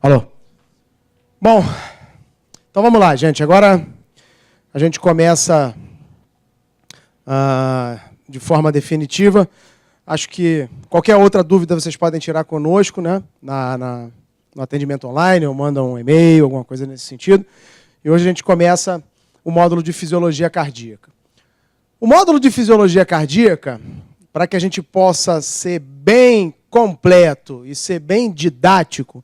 Alô? Bom, então vamos lá, gente. Agora a gente começa de forma definitiva. Acho que qualquer outra dúvida vocês podem tirar conosco, né? No atendimento online, ou mandam um e-mail, alguma coisa nesse sentido. E hoje a gente começa o módulo de fisiologia cardíaca. O módulo de fisiologia cardíaca, para que a gente possa ser bem completo e ser bem didático,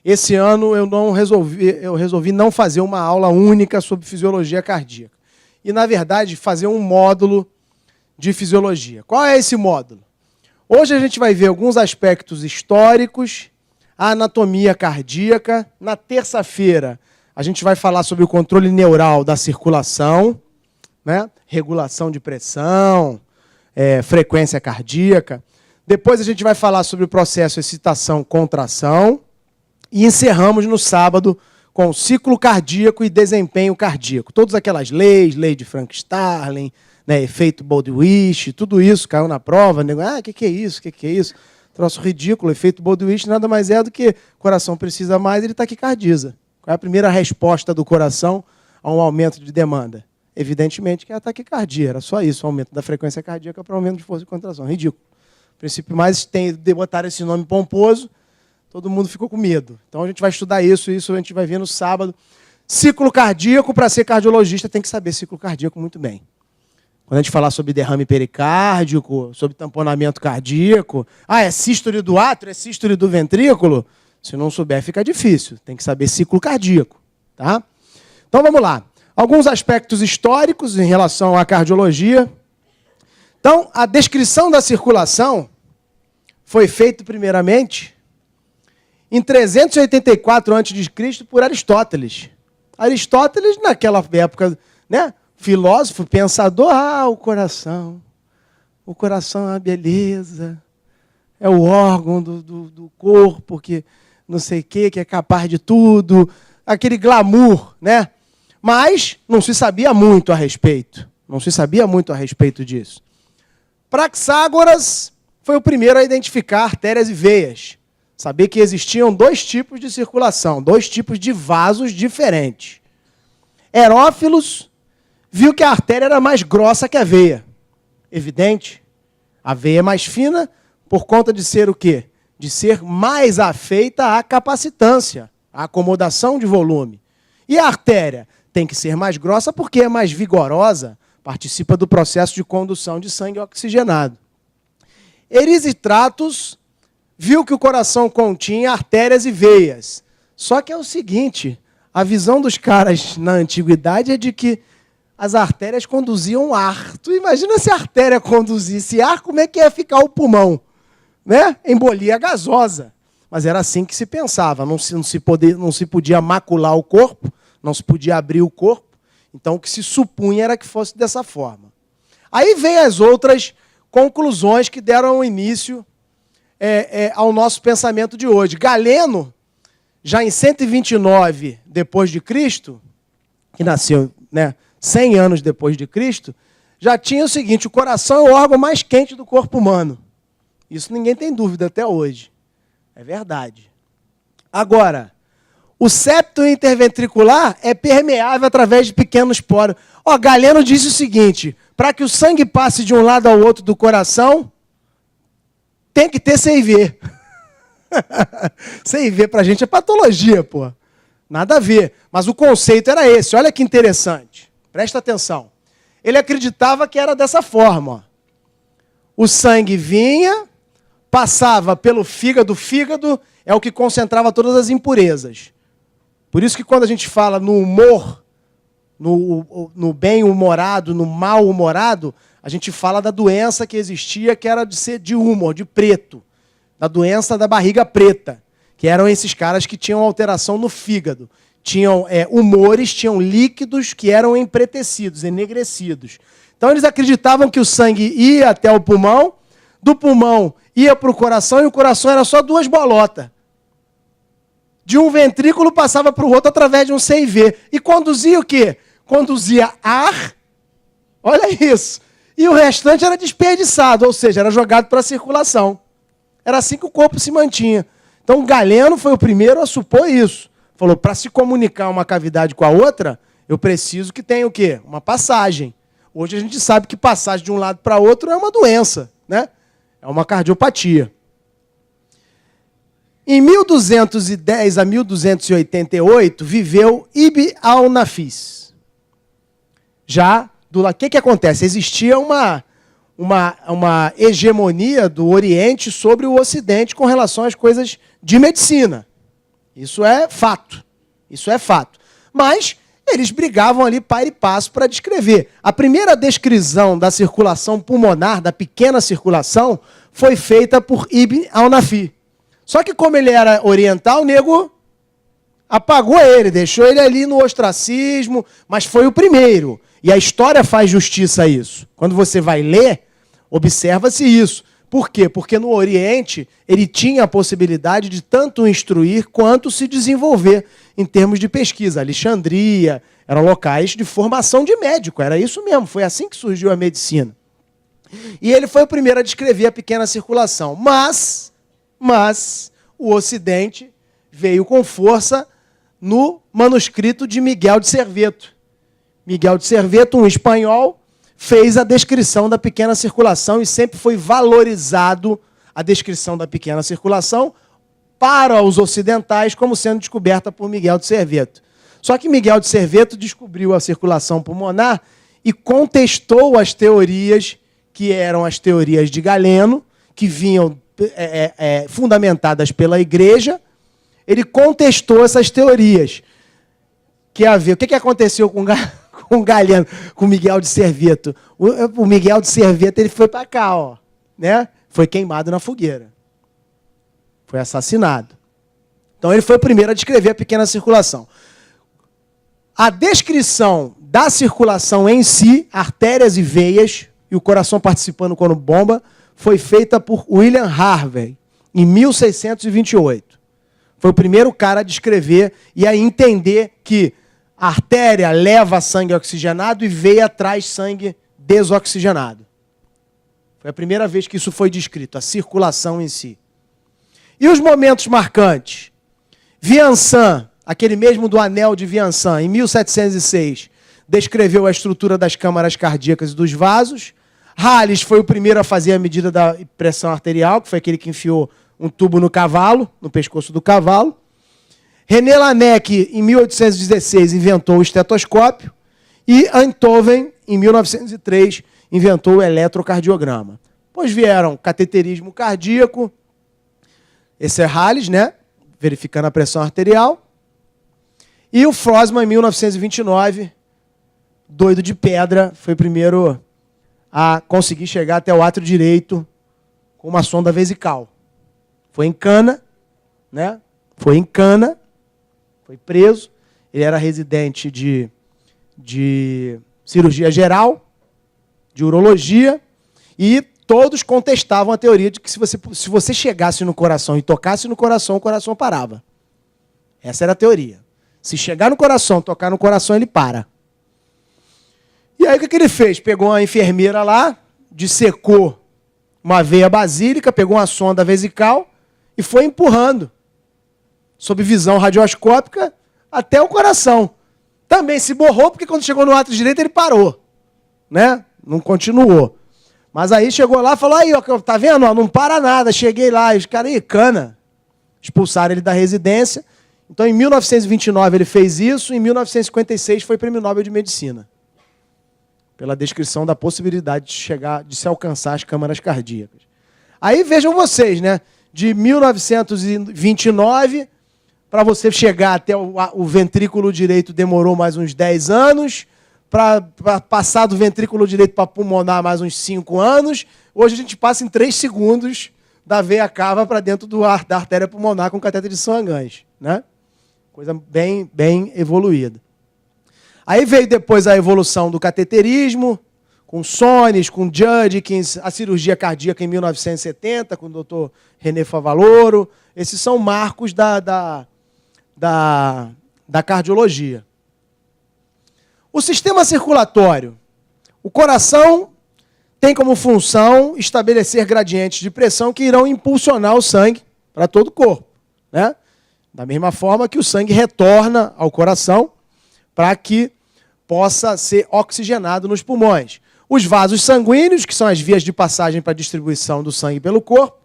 esse ano eu resolvi não fazer uma aula única sobre fisiologia cardíaca. E, na verdade, fazer um módulo de fisiologia. Qual é esse módulo? Hoje a gente vai ver alguns aspectos históricos, a anatomia cardíaca. Na terça-feira, a gente vai falar sobre o controle neural da circulação, né? Regulação de pressão, frequência cardíaca. Depois a gente vai falar sobre o processo excitação-contração. E encerramos no sábado com ciclo cardíaco e desempenho cardíaco. Todas aquelas leis, lei de Frank-Starling, né, efeito Baldwin, tudo isso caiu na prova. Né? O que é isso? O que é isso? Troço ridículo. Efeito Baldwin nada mais é do que o coração precisa mais, ele taquicardiza. Qual é a primeira resposta do coração a um aumento de demanda? Evidentemente que é a taquicardia. Era só isso, o aumento da frequência cardíaca para aumento de força de contração. Ridículo. O princípio mais tem de botar esse nome pomposo. Todo mundo ficou com medo. Então a gente vai estudar isso a gente vai ver no sábado. Ciclo cardíaco, para ser cardiologista, tem que saber ciclo cardíaco muito bem. Quando a gente falar sobre derrame pericárdico, sobre tamponamento cardíaco, é sístole do átrio, é sístole do ventrículo, se não souber fica difícil. Tem que saber ciclo cardíaco. Tá? Então vamos lá. Alguns aspectos históricos em relação à cardiologia. Então, a descrição da circulação foi feita primeiramente em 384 a.C. por Aristóteles. Aristóteles, naquela época, né, filósofo, pensador, o coração é uma beleza, é o órgão do corpo que não sei o que é capaz de tudo, aquele glamour, né? Mas não se sabia muito a respeito. Não se sabia muito a respeito disso. Praxágoras foi o primeiro a identificar artérias e veias. Saber que existiam dois tipos de circulação, dois tipos de vasos diferentes. Herófilos viu que a artéria era mais grossa que a veia. Evidente. A veia é mais fina por conta de ser o quê? De ser mais afeita à capacitância, à acomodação de volume. E a artéria tem que ser mais grossa porque é mais vigorosa, participa do processo de condução de sangue oxigenado. Erisistratus viu que o coração continha artérias e veias. Só que é o seguinte, a visão dos caras na antiguidade é de que as artérias conduziam ar. Tu imagina se a artéria conduzisse ar, como é que ia ficar o pulmão? Né? Embolia gasosa. Mas era assim que se pensava, não se podia macular o corpo, não se podia abrir o corpo, então o que se supunha era que fosse dessa forma. Aí vem as outras conclusões que deram início ao nosso pensamento de hoje. Galeno, já em 129 depois de Cristo, que nasceu, né, 100 anos depois de Cristo, já tinha o seguinte: o coração é o órgão mais quente do corpo humano. Isso ninguém tem dúvida até hoje. É verdade. Agora, o septo interventricular é permeável através de pequenos poros. Galeno disse o seguinte: para que o sangue passe de um lado ao outro do coração, tem que ter CIV. CIV pra gente é patologia, pô. Nada a ver. Mas o conceito era esse. Olha que interessante. Presta atenção. Ele acreditava que era dessa forma. Ó. O sangue vinha, passava pelo fígado. O fígado é o que concentrava todas as impurezas. Por isso que quando a gente fala no humor, no bem-humorado, no mal-humorado, a gente fala da doença que existia, que era de ser de humor, de preto. Da doença da barriga preta, que eram esses caras que tinham alteração no fígado. Tinham humores, tinham líquidos que eram empretecidos, enegrecidos. Então eles acreditavam que o sangue ia até o pulmão, do pulmão ia para o coração, e o coração era só duas bolotas. De um ventrículo passava para o outro através de um CIV. E conduzia o quê? Conduzia ar, olha isso, e o restante era desperdiçado, ou seja, era jogado para a circulação. Era assim que o corpo se mantinha. Então, Galeno foi o primeiro a supor isso. Falou, para se comunicar uma cavidade com a outra, eu preciso que tenha o quê? Uma passagem. Hoje a gente sabe que passagem de um lado para outro é uma doença, né? É uma cardiopatia. Em 1210 a 1288, viveu Ibn al-Nafis. Já, o que acontece? Existia uma hegemonia do Oriente sobre o Ocidente com relação às coisas de medicina. Isso é fato. Isso é fato. Mas eles brigavam ali par e passo para descrever. A primeira descrição da circulação pulmonar, da pequena circulação, foi feita por Ibn al-Nafis. Só que como ele era oriental, o nego apagou ele, deixou ele ali no ostracismo, mas foi o primeiro. E a história faz justiça a isso. Quando você vai ler, observa-se isso. Por quê? Porque no Oriente ele tinha a possibilidade de tanto instruir quanto se desenvolver em termos de pesquisa. Alexandria, eram locais de formação de médico, era isso mesmo, foi assim que surgiu a medicina. E ele foi o primeiro a descrever a pequena circulação. Mas o Ocidente veio com força no manuscrito de Miguel de Serveto. Miguel de Serveto, um espanhol, fez a descrição da pequena circulação e sempre foi valorizado a descrição da pequena circulação para os ocidentais como sendo descoberta por Miguel de Serveto. Só que Miguel de Serveto descobriu a circulação pulmonar e contestou as teorias que eram as teorias de Galeno, que vinham fundamentadas pela Igreja. Ele contestou essas teorias. Que a ver, o que aconteceu com Galeno, com Miguel de Serveto? O Miguel de Serveto ele foi para cá, ó, né? Foi queimado na fogueira. Foi assassinado. Então ele foi o primeiro a descrever a pequena circulação. A descrição da circulação em si, artérias e veias, e o coração participando quando bomba, foi feita por William Harvey, em 1628. Foi o primeiro cara a descrever e a entender que a artéria leva sangue oxigenado e veia traz sangue desoxigenado. Foi a primeira vez que isso foi descrito, a circulação em si. E os momentos marcantes? Vincent, aquele mesmo do anel de Vincent, em 1706, descreveu a estrutura das câmaras cardíacas e dos vasos. Hales foi o primeiro a fazer a medida da pressão arterial, que foi aquele que enfiou um tubo no cavalo, no pescoço do cavalo. René Laennec, em 1816, inventou o estetoscópio. E Einthoven, em 1903, inventou o eletrocardiograma. Depois vieram cateterismo cardíaco. Esse é Hales, né? Verificando a pressão arterial. E o Frosman, em 1929, doido de pedra, foi o primeiro a conseguir chegar até o átrio direito com uma sonda vesical. Foi em cana, né? Foi em cana, foi preso. Ele era residente de cirurgia geral, de urologia, e todos contestavam a teoria de que se você chegasse no coração e tocasse no coração, o coração parava. Essa era a teoria. Se chegar no coração, tocar no coração, ele para. E aí o que ele fez? Pegou uma enfermeira lá, dissecou uma veia basílica, pegou uma sonda vesical e foi empurrando, sob visão radioscópica, até o coração. Também se borrou, porque quando chegou no átrio direito ele parou, né? Não continuou. Mas aí chegou lá e falou, aí, ó, tá vendo? Ó, não para nada, cheguei lá, e os caras, cana. Expulsaram ele da residência. Então, em 1929 ele fez isso, em 1956 foi Prêmio Nobel de Medicina, pela descrição da possibilidade de se alcançar as câmaras cardíacas. Aí vejam vocês, né? De 1929, para você chegar até o ventrículo direito demorou mais uns 10 anos, para passar do ventrículo direito para pulmonar mais uns 5 anos. Hoje a gente passa em 3 segundos da veia cava para dentro da artéria pulmonar com catéter de Swan-Ganz, né? Coisa bem, bem evoluída. Aí veio depois a evolução do cateterismo, com Sones, com Judkins, a cirurgia cardíaca em 1970, com o Dr. René Favaloro. Esses são marcos da cardiologia. O sistema circulatório. O coração tem como função estabelecer gradientes de pressão que irão impulsionar o sangue para todo o corpo. né? Da mesma forma que o sangue retorna ao coração para que possa ser oxigenado nos pulmões. Os vasos sanguíneos, que são as vias de passagem para a distribuição do sangue pelo corpo,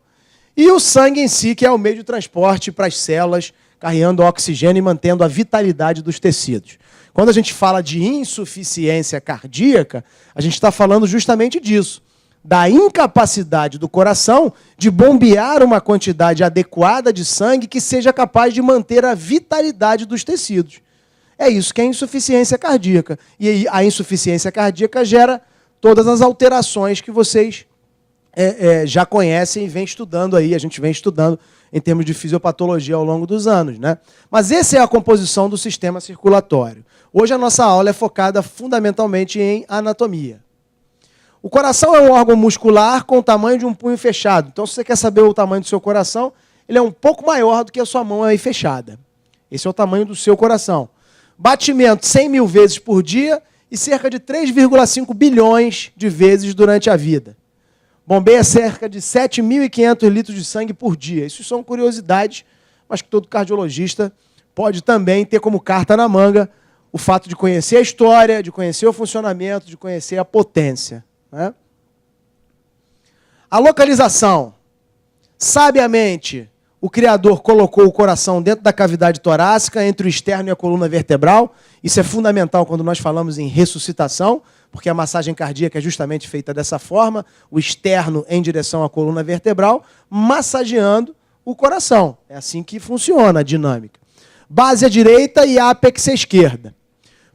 e o sangue em si, que é o meio de transporte para as células, carregando oxigênio e mantendo a vitalidade dos tecidos. Quando a gente fala de insuficiência cardíaca, a gente está falando justamente disso, da incapacidade do coração de bombear uma quantidade adequada de sangue que seja capaz de manter a vitalidade dos tecidos. É isso que é insuficiência cardíaca. E aí a insuficiência cardíaca gera todas as alterações que vocês já conhecem e vem estudando aí, a gente vem estudando em termos de fisiopatologia ao longo dos anos, né? Mas essa é a composição do sistema circulatório. Hoje a nossa aula é focada fundamentalmente em anatomia. O coração é um órgão muscular com o tamanho de um punho fechado. Então, se você quer saber o tamanho do seu coração, ele é um pouco maior do que a sua mão aí fechada. Esse é o tamanho do seu coração. Batimento 100 mil vezes por dia e cerca de 3,5 bilhões de vezes durante a vida. Bombeia cerca de 7.500 litros de sangue por dia. Isso são curiosidades, mas que todo cardiologista pode também ter como carta na manga o fato de conhecer a história, de conhecer o funcionamento, de conhecer a potência, né? A localização. Sabiamente, o Criador colocou o coração dentro da cavidade torácica, entre o externo e a coluna vertebral. Isso é fundamental quando nós falamos em ressuscitação, porque a massagem cardíaca é justamente feita dessa forma, o externo em direção à coluna vertebral, massageando o coração. É assim que funciona a dinâmica. Base à direita e ápex à esquerda.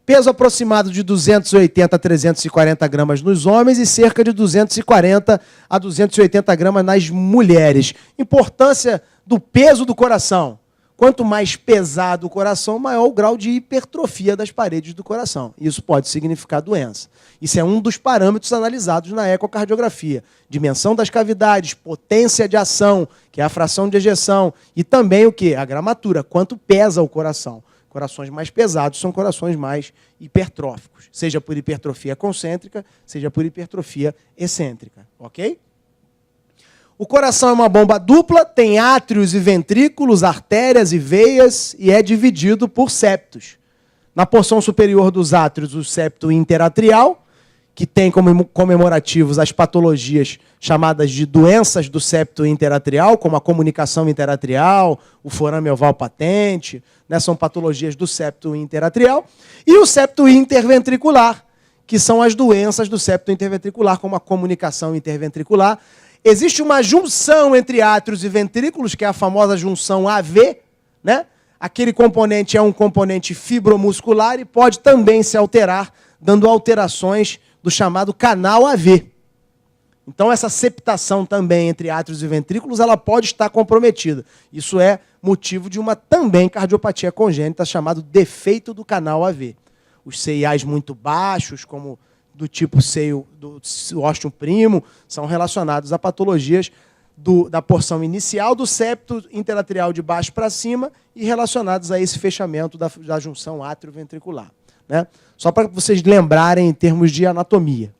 Peso aproximado de 280 a 340 gramas nos homens e cerca de 240 a 280 gramas nas mulheres. Importância do peso do coração. Quanto mais pesado o coração, maior o grau de hipertrofia das paredes do coração. Isso pode significar doença. Isso é um dos parâmetros analisados na ecocardiografia. Dimensão das cavidades, potência de ação, que é a fração de ejeção, e também o quê? A gramatura, quanto pesa o coração. Corações mais pesados são corações mais hipertróficos, seja por hipertrofia concêntrica, seja por hipertrofia excêntrica, ok? O coração é uma bomba dupla, tem átrios e ventrículos, artérias e veias e é dividido por septos. Na porção superior dos átrios, o septo interatrial, que tem como comemorativos as patologias chamadas de doenças do septo interatrial, como a comunicação interatrial, o forame oval patente, né, são patologias do septo interatrial, e o septo interventricular, que são as doenças do septo interventricular, como a comunicação interventricular. Existe uma junção entre átrios e ventrículos, que é a famosa junção AV, né? Aquele componente é um componente fibromuscular e pode também se alterar, dando alterações do chamado canal AV. Então, essa septação também entre átrios e ventrículos, ela pode estar comprometida. Isso é motivo de uma também cardiopatia congênita, chamado defeito do canal AV. Os CIAs muito baixos, como do tipo seio do ósteo primo, são relacionados a patologias da porção inicial do septo interatrial de baixo para cima e relacionados a esse fechamento da junção átrio-ventricular, né? Só para vocês lembrarem em termos de anatomia.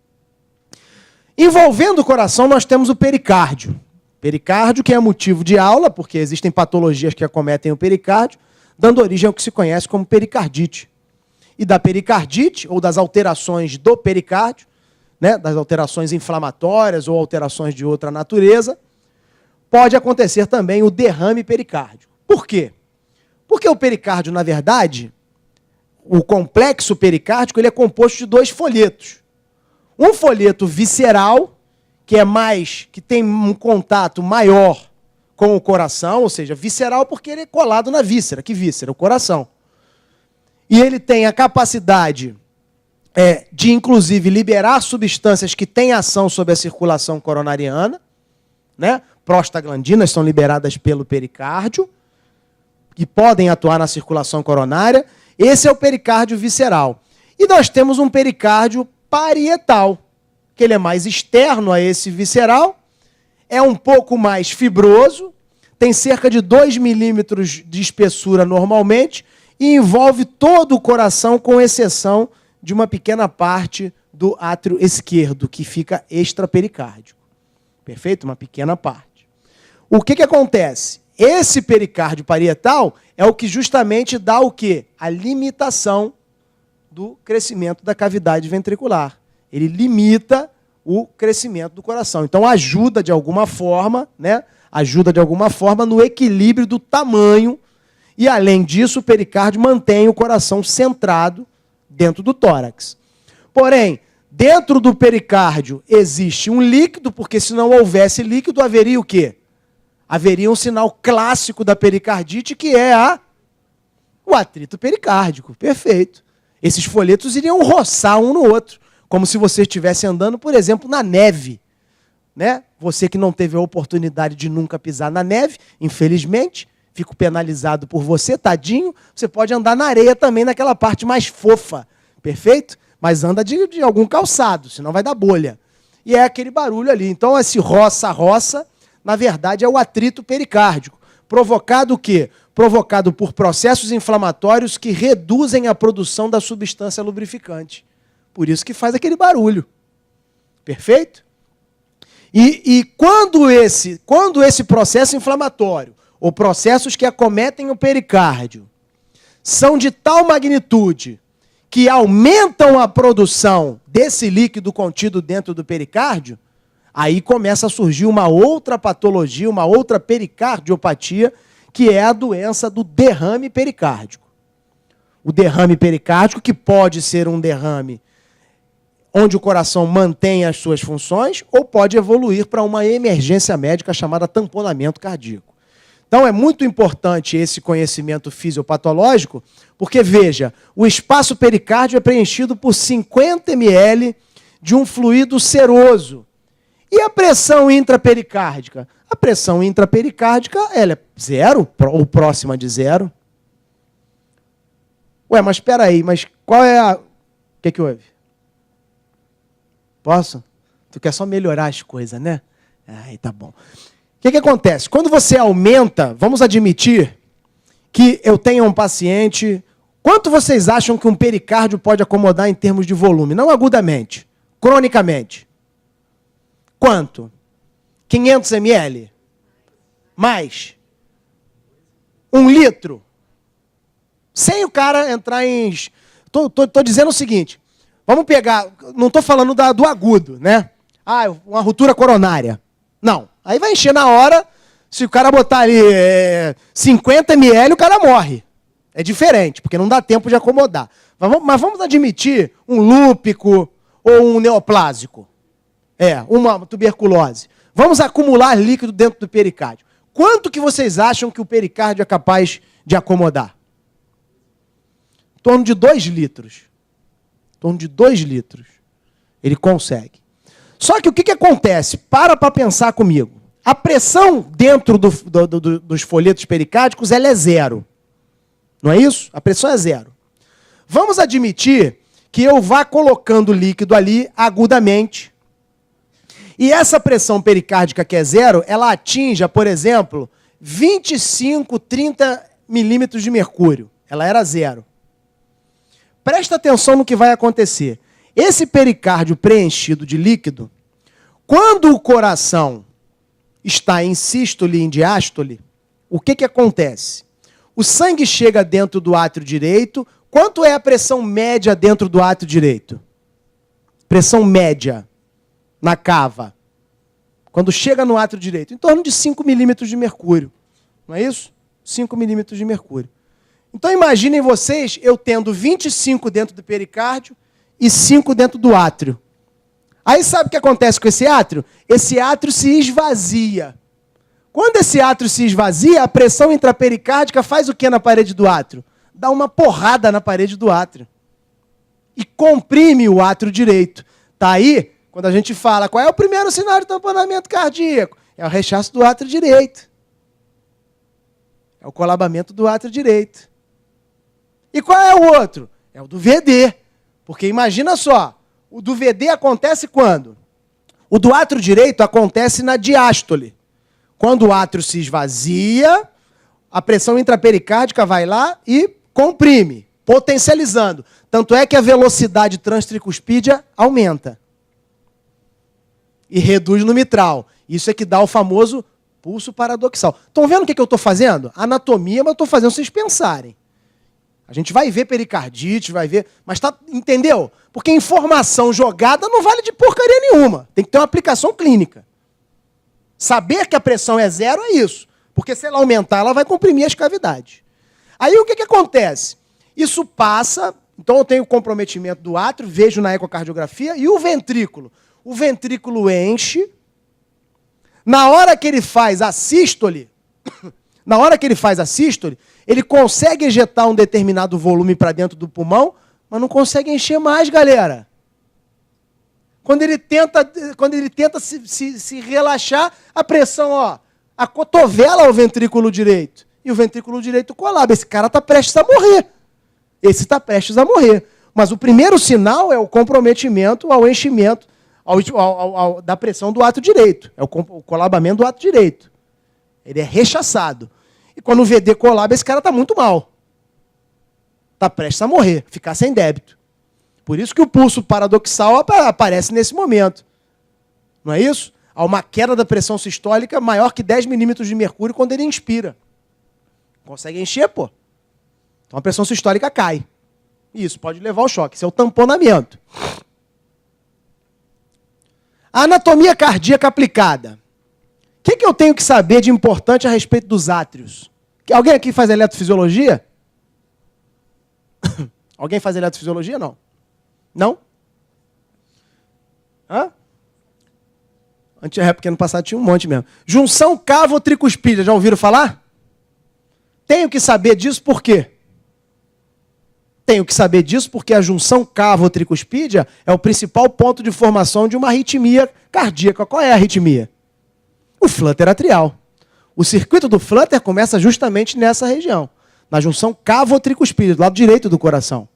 Envolvendo o coração, nós temos o pericárdio. Pericárdio, que é motivo de aula, porque existem patologias que acometem o pericárdio, dando origem ao que se conhece como pericardite. E da pericardite, ou das alterações do pericárdio, né, das alterações inflamatórias ou alterações de outra natureza, pode acontecer também o derrame pericárdico. Por quê? Porque o pericárdio, na verdade, o complexo pericárdico, ele é composto de dois folhetos. Um folheto visceral, que tem um contato maior com o coração, ou seja, visceral porque ele é colado na víscera. Que víscera? O coração. E ele tem a capacidade de, inclusive, liberar substâncias que têm ação sobre a circulação coronariana, né? Prostaglandinas são liberadas pelo pericárdio, que podem atuar na circulação coronária. Esse é o pericárdio visceral. E nós temos um pericárdio parietal, que ele é mais externo a esse visceral, é um pouco mais fibroso, tem cerca de 2 milímetros de espessura normalmente e envolve todo o coração, com exceção de uma pequena parte do átrio esquerdo, que fica extrapericárdico. Perfeito? Uma pequena parte. O que acontece? esse pericárdio parietal é o que justamente dá o quê? A limitação do crescimento da cavidade ventricular. Ele limita o crescimento do coração. Então ajuda de alguma forma, né? Ajuda de alguma forma no equilíbrio do tamanho e, além disso, o pericárdio mantém o coração centrado dentro do tórax. Porém, dentro do pericárdio existe um líquido, porque se não houvesse líquido, haveria o quê? Haveria um sinal clássico da pericardite, que é o atrito pericárdico. Perfeito. Esses folhetos iriam roçar um no outro, como se você estivesse andando, por exemplo, na neve. Né? Você que não teve a oportunidade de nunca pisar na neve, infelizmente, fico penalizado por você, tadinho, você pode andar na areia também, naquela parte mais fofa. Perfeito? Mas anda de algum calçado, senão vai dar bolha. E é aquele barulho ali. Então, esse roça-roça, na verdade, é o atrito pericárdico. Provocado o quê? Provocado por processos inflamatórios que reduzem a produção da substância lubrificante. Por isso que faz aquele barulho. Perfeito? E quando esse processo inflamatório, ou processos que acometem o pericárdio, são de tal magnitude que aumentam a produção desse líquido contido dentro do pericárdio, aí começa a surgir uma outra patologia, uma outra pericardiopatia, que é a doença do derrame pericárdico. O derrame pericárdico, que pode ser um derrame onde o coração mantém as suas funções, ou pode evoluir para uma emergência médica chamada tamponamento cardíaco. Então é muito importante esse conhecimento fisiopatológico, porque, veja, o espaço pericárdio é preenchido por 50 ml de um fluido seroso. E a pressão intrapericárdica? A pressão intrapericárdica, ela é zero, ou próxima de zero. Ué, mas espera aí, mas qual é a... O que houve? Posso? Tu quer só melhorar as coisas, né? Aí tá bom. O que acontece? Quando você aumenta, vamos admitir que eu tenha um paciente... Quanto vocês acham que um pericárdio pode acomodar em termos de volume? Não agudamente, cronicamente. Quanto? 500 ml? Mais? 1 litro? Sem o cara entrar em... Estou dizendo o seguinte, vamos pegar... Não estou falando do agudo, né? Ah, uma ruptura coronária. Não. Aí vai encher na hora, se o cara botar ali 50 ml, o cara morre. É diferente, porque não dá tempo de acomodar. Mas vamos admitir um lúpico ou um neoplásico. Uma tuberculose. Vamos acumular líquido dentro do pericárdio. Quanto que vocês acham que o pericárdio é capaz de acomodar? Em torno de 2 litros. Em torno de 2 litros. Ele consegue. Só que o que acontece? Para pensar comigo. A pressão dentro dos folhetos pericárdicos ela é zero. Não é isso? A pressão é zero. Vamos admitir que eu vá colocando líquido ali agudamente. E essa pressão pericárdica que é zero, ela atinja, por exemplo, 25, 30 milímetros de mercúrio. Ela era zero. Presta atenção no que vai acontecer. Esse pericárdio preenchido de líquido, quando o coração está em sístole e em diástole, o que acontece? O sangue chega dentro do átrio direito. Quanto é a pressão média dentro do átrio direito? Pressão média na cava. Quando chega no átrio direito, em torno de 5 milímetros de mercúrio. Não é isso? 5 milímetros de mercúrio. Então imaginem vocês, eu tendo 25 dentro do pericárdio e 5 dentro do átrio. Aí sabe o que acontece com esse átrio? Esse átrio se esvazia. Quando esse átrio se esvazia, a pressão intrapericárdica faz o que na parede do átrio? Dá uma porrada na parede do átrio. E comprime o átrio direito. Tá aí, quando a gente fala, qual é o primeiro sinal de tamponamento cardíaco? É o rechaço do átrio direito. É o colabamento do átrio direito. E qual é o outro? É o do VD. Porque imagina só, o do VD acontece quando? O do átrio direito acontece na diástole. Quando o átrio se esvazia, a pressão intrapericárdica vai lá e comprime, potencializando. Tanto é que a velocidade transtricuspídea aumenta. E reduz no mitral. Isso é que dá o famoso pulso paradoxal. Estão vendo o que eu estou fazendo? Anatomia, mas eu estou fazendo vocês pensarem. A gente vai ver pericardite, vai ver... Mas entendeu? Porque informação jogada não vale de porcaria nenhuma. Tem que ter uma aplicação clínica. Saber que a pressão é zero é isso. Porque se ela aumentar, ela vai comprimir as cavidades. Aí o que acontece? Isso passa... Então eu tenho o comprometimento do átrio, vejo na ecocardiografia, e o ventrículo? O ventrículo enche. Na hora que ele faz a sístole, ele consegue ejetar um determinado volume para dentro do pulmão, mas não consegue encher mais, galera. Quando ele tenta se relaxar, a pressão, ó, acotovela o ventrículo direito. E o ventrículo direito colaba. Esse cara está prestes a morrer. Esse está prestes a morrer. Mas o primeiro sinal é o comprometimento ao enchimento da pressão do átrio direito. É o colabamento do átrio direito. Ele é rechaçado. E quando o VD colaba, esse cara está muito mal. Está prestes a morrer, ficar sem débito. Por isso que o pulso paradoxal aparece nesse momento. Não é isso? Há uma queda da pressão sistólica maior que 10 milímetros de mercúrio quando ele inspira. Consegue encher, pô. Então a pressão sistólica cai. Isso pode levar ao choque. Isso é o tamponamento. A anatomia cardíaca aplicada. O que eu tenho que saber de importante a respeito dos átrios? Alguém aqui faz eletrofisiologia? Alguém faz eletrofisiologia? Não. Não? Hã? Porque ano passado tinha um monte mesmo. Junção cavo-tricuspídea. Já ouviram falar? Tenho que saber disso por quê? Tenho que saber disso porque a junção cavo-tricuspídea é o principal ponto de formação de uma arritmia cardíaca. Qual é a arritmia? O flutter atrial. O circuito do flutter começa justamente nessa região, na junção cavo-tricuspídea, do lado direito do coração.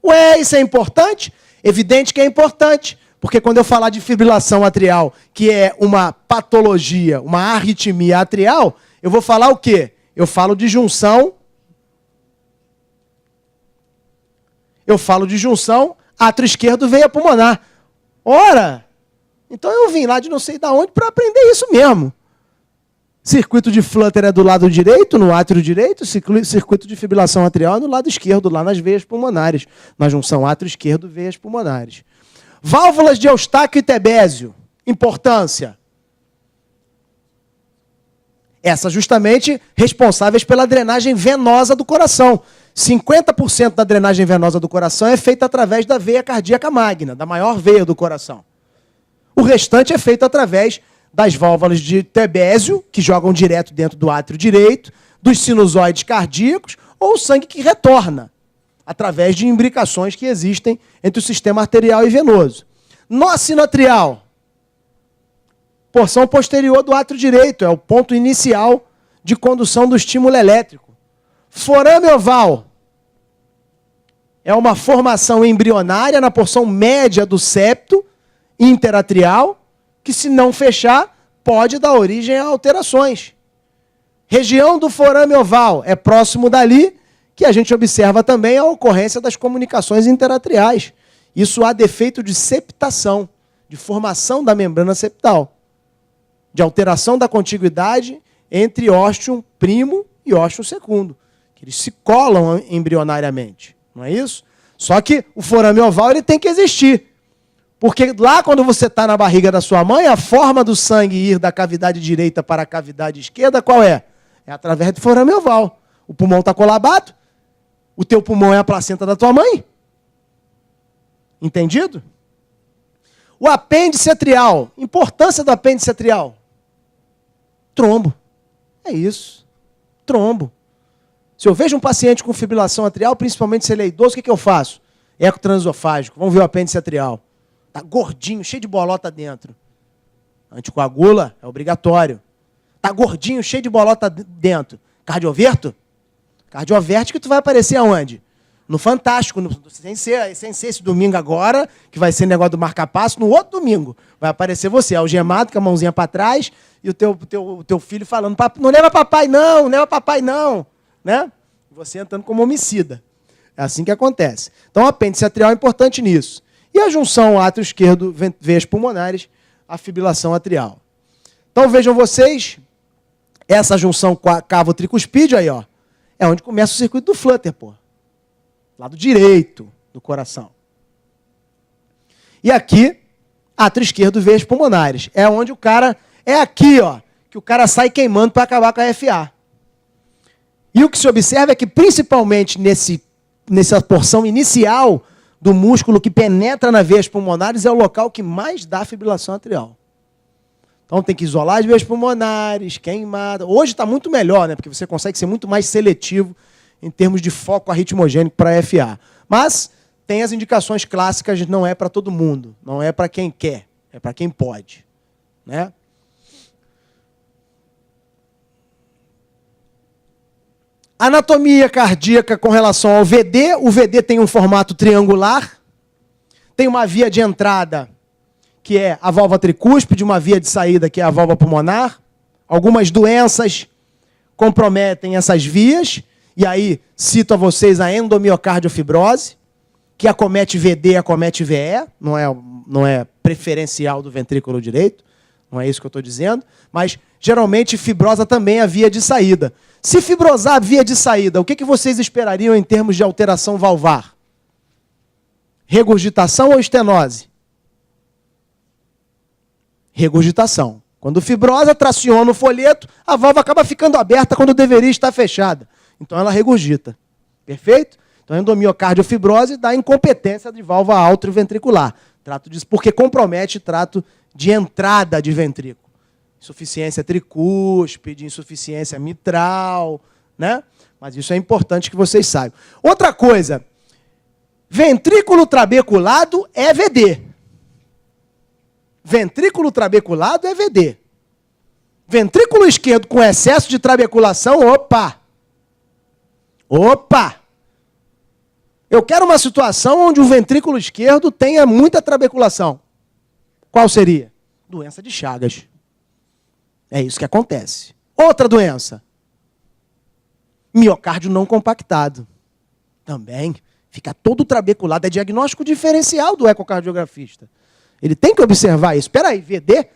Ué, isso é importante? Evidente que é importante, porque quando eu falar de fibrilação atrial, que é uma patologia, uma arritmia atrial, eu vou falar o quê? Eu falo de junção átrio esquerdo veia pulmonar. Ora, então eu vim lá de não sei de onde para aprender isso mesmo. Circuito de flutter é do lado direito, no átrio direito, circuito de fibrilação atrial é no lado esquerdo, lá nas veias pulmonares, na junção átrio esquerdo, veias pulmonares. Válvulas de Eustáquio e Tebésio. Importância. Essas justamente responsáveis pela drenagem venosa do coração. 50% da drenagem venosa do coração é feita através da veia cardíaca magna, da maior veia do coração. O restante é feito através das válvulas de Tebésio, que jogam direto dentro do átrio direito, dos sinusoides cardíacos, ou o sangue que retorna, através de imbricações que existem entre o sistema arterial e venoso. Nó sinoatrial, porção posterior do átrio direito, é o ponto inicial de condução do estímulo elétrico. Forame oval é uma formação embrionária na porção média do septo interatrial, que se não fechar, pode dar origem a alterações. Região do forame oval é próximo dali, que a gente observa também a ocorrência das comunicações interatriais. Isso há defeito de septação, de formação da membrana septal, de alteração da contiguidade entre óstium primo e óstium secundo, que eles se colam embrionariamente, não é isso? Só que o forame oval ele tem que existir. Porque lá, quando você está na barriga da sua mãe, a forma do sangue ir da cavidade direita para a cavidade esquerda, qual é? É através do forame oval. O pulmão está colabado, o teu pulmão é a placenta da tua mãe. Entendido? O apêndice atrial. Importância do apêndice atrial. Trombo. É isso. Trombo. Se eu vejo um paciente com fibrilação atrial, principalmente se ele é idoso, o que eu faço? Eco transesofágico. Vamos ver o apêndice atrial. Está gordinho, cheio de bolota dentro. Anticoagula é obrigatório. Está gordinho, cheio de bolota dentro. Cardioverto? Cardioverte que tu vai aparecer aonde? No Fantástico, sem ser esse domingo agora, que vai ser negócio do marca-passo, no outro domingo vai aparecer você, algemado, com a mãozinha para trás, e o teu filho falando, não leva papai não, não leva papai não. Né? Você entrando como homicida. É assim que acontece. Então o apêndice atrial é importante nisso. E a junção átrio esquerdo, veias pulmonares, a fibrilação atrial. Então vejam vocês, Essa junção cavo-tricuspídeo aí, ó, é onde começa o circuito do flutter, pô. Lado direito do coração. E aqui, átrio esquerdo, veias pulmonares. É onde o cara... É aqui, ó, que o cara sai queimando para acabar com a FA. E o que se observa é que, principalmente nessa porção inicial do músculo que penetra nas veias pulmonares, é o local que mais dá fibrilação atrial. Então tem que isolar as veias pulmonares, queimada. Hoje está muito melhor, né? Porque você consegue ser muito mais seletivo em termos de foco arritmogênico para a FA. Mas tem as indicações clássicas, não é para todo mundo. Não é para quem quer, é para quem pode. Né? Anatomia cardíaca com relação ao VD. O VD tem um formato triangular. Tem uma via de entrada, que é a válvula tricúspide, uma via de saída, que é a válvula pulmonar. Algumas doenças comprometem essas vias. E aí, cito a vocês a endomiocardiofibose, que acomete VD e acomete VE. Não é preferencial do ventrículo direito. Não é isso que eu estou dizendo. Mas, geralmente, fibrosa também é a via de saída. Se fibrosar a via de saída, o que vocês esperariam em termos de alteração valvar? Regurgitação ou estenose? Regurgitação. Quando fibrosa, traciona o folheto, a válvula acaba ficando aberta quando deveria estar fechada. Então ela regurgita. Perfeito? Então endomiocardiofibose dá incompetência de válvula atrioventricular. Trato disso porque compromete trato de entrada de ventrículo. Insuficiência tricúspide, insuficiência mitral, né? Mas isso é importante que vocês saibam. Outra coisa, ventrículo trabeculado é VD. Ventrículo trabeculado é VD. Ventrículo esquerdo com excesso de trabeculação, opa! Opa! Eu quero uma situação onde o ventrículo esquerdo tenha muita trabeculação. Qual seria? Doença de Chagas. É isso que acontece. Outra doença. Miocárdio não compactado. Também fica todo trabeculado. É diagnóstico diferencial do ecocardiografista. Ele tem que observar isso. Espera aí, VD?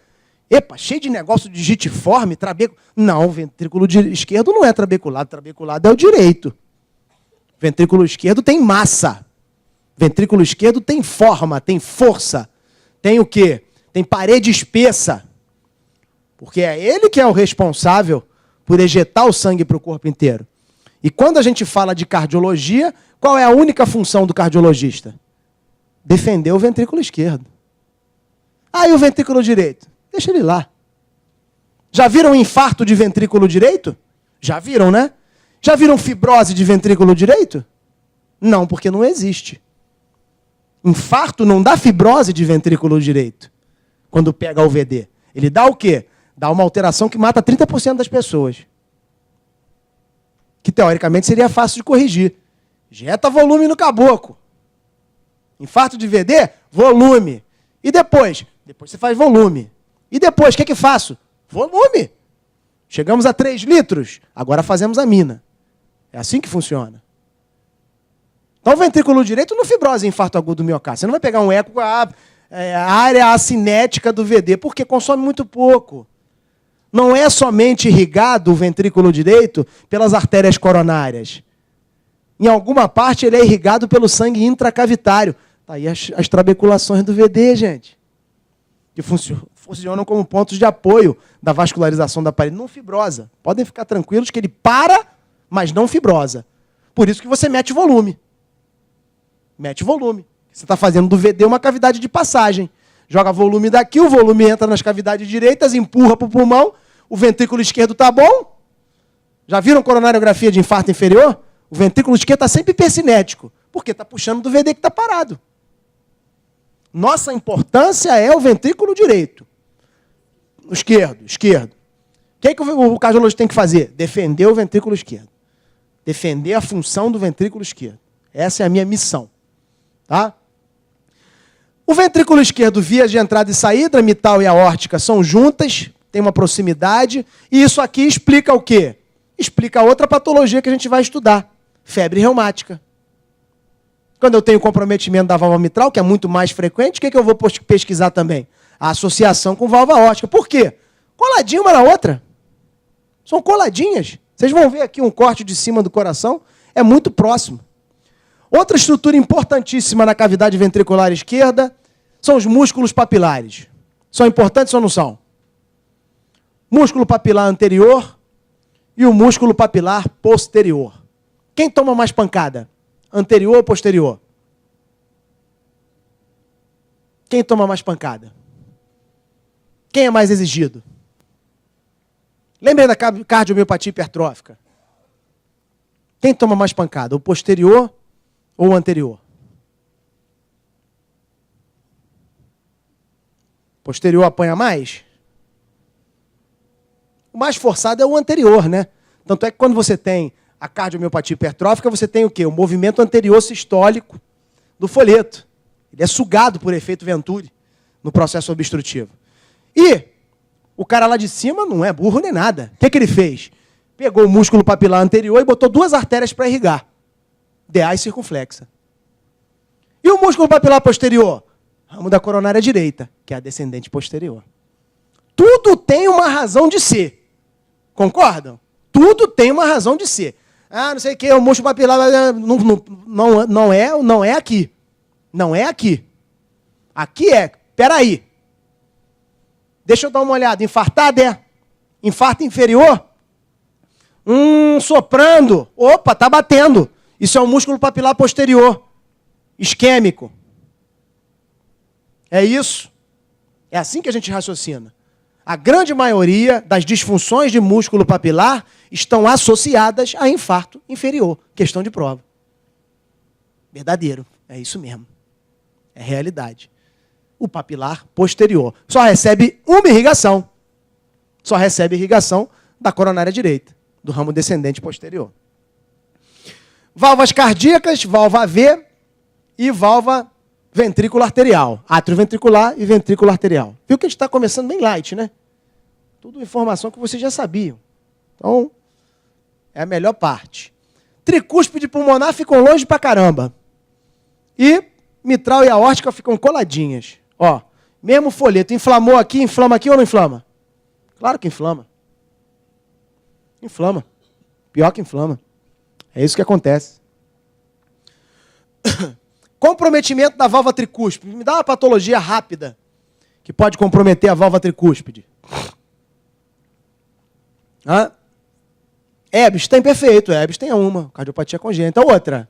Epa, cheio de negócio digitiforme, trabeculado. Não, o ventrículo esquerdo não é trabeculado. Trabeculado é o direito. Ventrículo esquerdo tem massa. Ventrículo esquerdo tem forma, tem força. Tem o quê? Tem parede espessa. Porque é ele que é o responsável por ejetar o sangue para o corpo inteiro. E quando a gente fala de cardiologia, qual é a única função do cardiologista? Defender o ventrículo esquerdo. Ah, e o ventrículo direito? Deixa ele lá. Já viram infarto de ventrículo direito? Já viram, né? Já viram fibrose de ventrículo direito? Não, porque não existe. Infarto não dá fibrose de ventrículo direito quando pega o VD. Ele dá o quê? Dá uma alteração que mata 30% das pessoas. Que, teoricamente, seria fácil de corrigir. Injeta volume no caboclo. Infarto de VD? Volume. E depois? Depois você faz volume. E depois, o que faço? Volume. Chegamos a 3 litros, agora fazemos a mina. É assim que funciona. Então, o ventrículo direito não fibrose infarto agudo do miocárdio. Você não vai pegar um eco, a área acinética do VD, porque consome muito pouco. Não é somente irrigado o ventrículo direito pelas artérias coronárias. Em alguma parte ele é irrigado pelo sangue intracavitário. Tá aí as trabeculações do VD, gente. Que funcionam como pontos de apoio da vascularização da parede. Não fibrosa. Podem ficar tranquilos que ele para, mas não fibrosa. Por isso que você mete volume. Mete volume. Você está fazendo do VD uma cavidade de passagem. Joga volume daqui, o volume entra nas cavidades direitas, empurra para o pulmão, o ventrículo esquerdo está bom. Já viram coronariografia de infarto inferior? O ventrículo esquerdo está sempre hipercinético, porque está puxando do VD que está parado. Nossa importância é o ventrículo direito. O esquerdo. O que o cardiologista tem que fazer? Defender o ventrículo esquerdo. Defender a função do ventrículo esquerdo. Essa é a minha missão. Tá? O ventrículo esquerdo, vias de entrada e saída, a mitral e a aórtica, são juntas, tem uma proximidade, e isso aqui explica o quê? Explica outra patologia que a gente vai estudar, febre reumática. Quando eu tenho comprometimento da válvula mitral, que é muito mais frequente, o que eu vou pesquisar também? A associação com válvula aórtica. Por quê? Coladinho uma na outra. São coladinhas. Vocês vão ver aqui um corte de cima do coração, é muito próximo. Outra estrutura importantíssima na cavidade ventricular esquerda são os músculos papilares. São importantes ou não são? Músculo papilar anterior e o músculo papilar posterior. Quem toma mais pancada? Anterior ou posterior? Quem toma mais pancada? Quem é mais exigido? Lembrem da cardiomiopatia hipertrófica. Quem toma mais pancada? O posterior ou o anterior? Posterior apanha mais? O mais forçado é o anterior, né? Tanto é que quando você tem a cardiomiopatia hipertrófica, você tem o quê? O movimento anterior sistólico do folheto. Ele é sugado por efeito Venturi no processo obstrutivo. E o cara lá de cima não é burro nem nada. O que ele fez? Pegou o músculo papilar anterior e botou duas artérias para irrigar. DA e circunflexa. E o músculo papilar posterior? Ramo da coronária direita, que é a descendente posterior. Tudo tem uma razão de ser. Concordam? Tudo tem uma razão de ser. Ah, não sei o que, o músculo papilar não é aqui. Não é aqui. Aqui é, peraí. Deixa eu dar uma olhada. Infartada é? Infarto inferior? Soprando. Opa, tá batendo. Isso é o músculo papilar posterior. Isquêmico. É isso. É assim que a gente raciocina. A grande maioria das disfunções de músculo papilar estão associadas a infarto inferior. Questão de prova. Verdadeiro. É isso mesmo. É realidade. O papilar posterior só recebe uma irrigação. Só recebe irrigação da coronária direita, do ramo descendente posterior. Válvulas cardíacas, válvula AV e válvula ventrículo arterial. Átrio ventricular e ventrículo arterial. Viu que a gente está começando bem light, né? Tudo informação que vocês já sabiam. Então, é a melhor parte. Tricúspide pulmonar ficam longe pra caramba. E mitral e aórtica ficam coladinhas. Ó, mesmo folheto, inflamou aqui, inflama aqui ou não inflama? Claro que inflama. Inflama. Pior que inflama. É isso que acontece. Comprometimento da válvula tricúspide. Me dá uma patologia rápida que pode comprometer a válvula tricúspide. Hebs tem perfeito. Hebs tem uma. Cardiopatia congênita. Outra.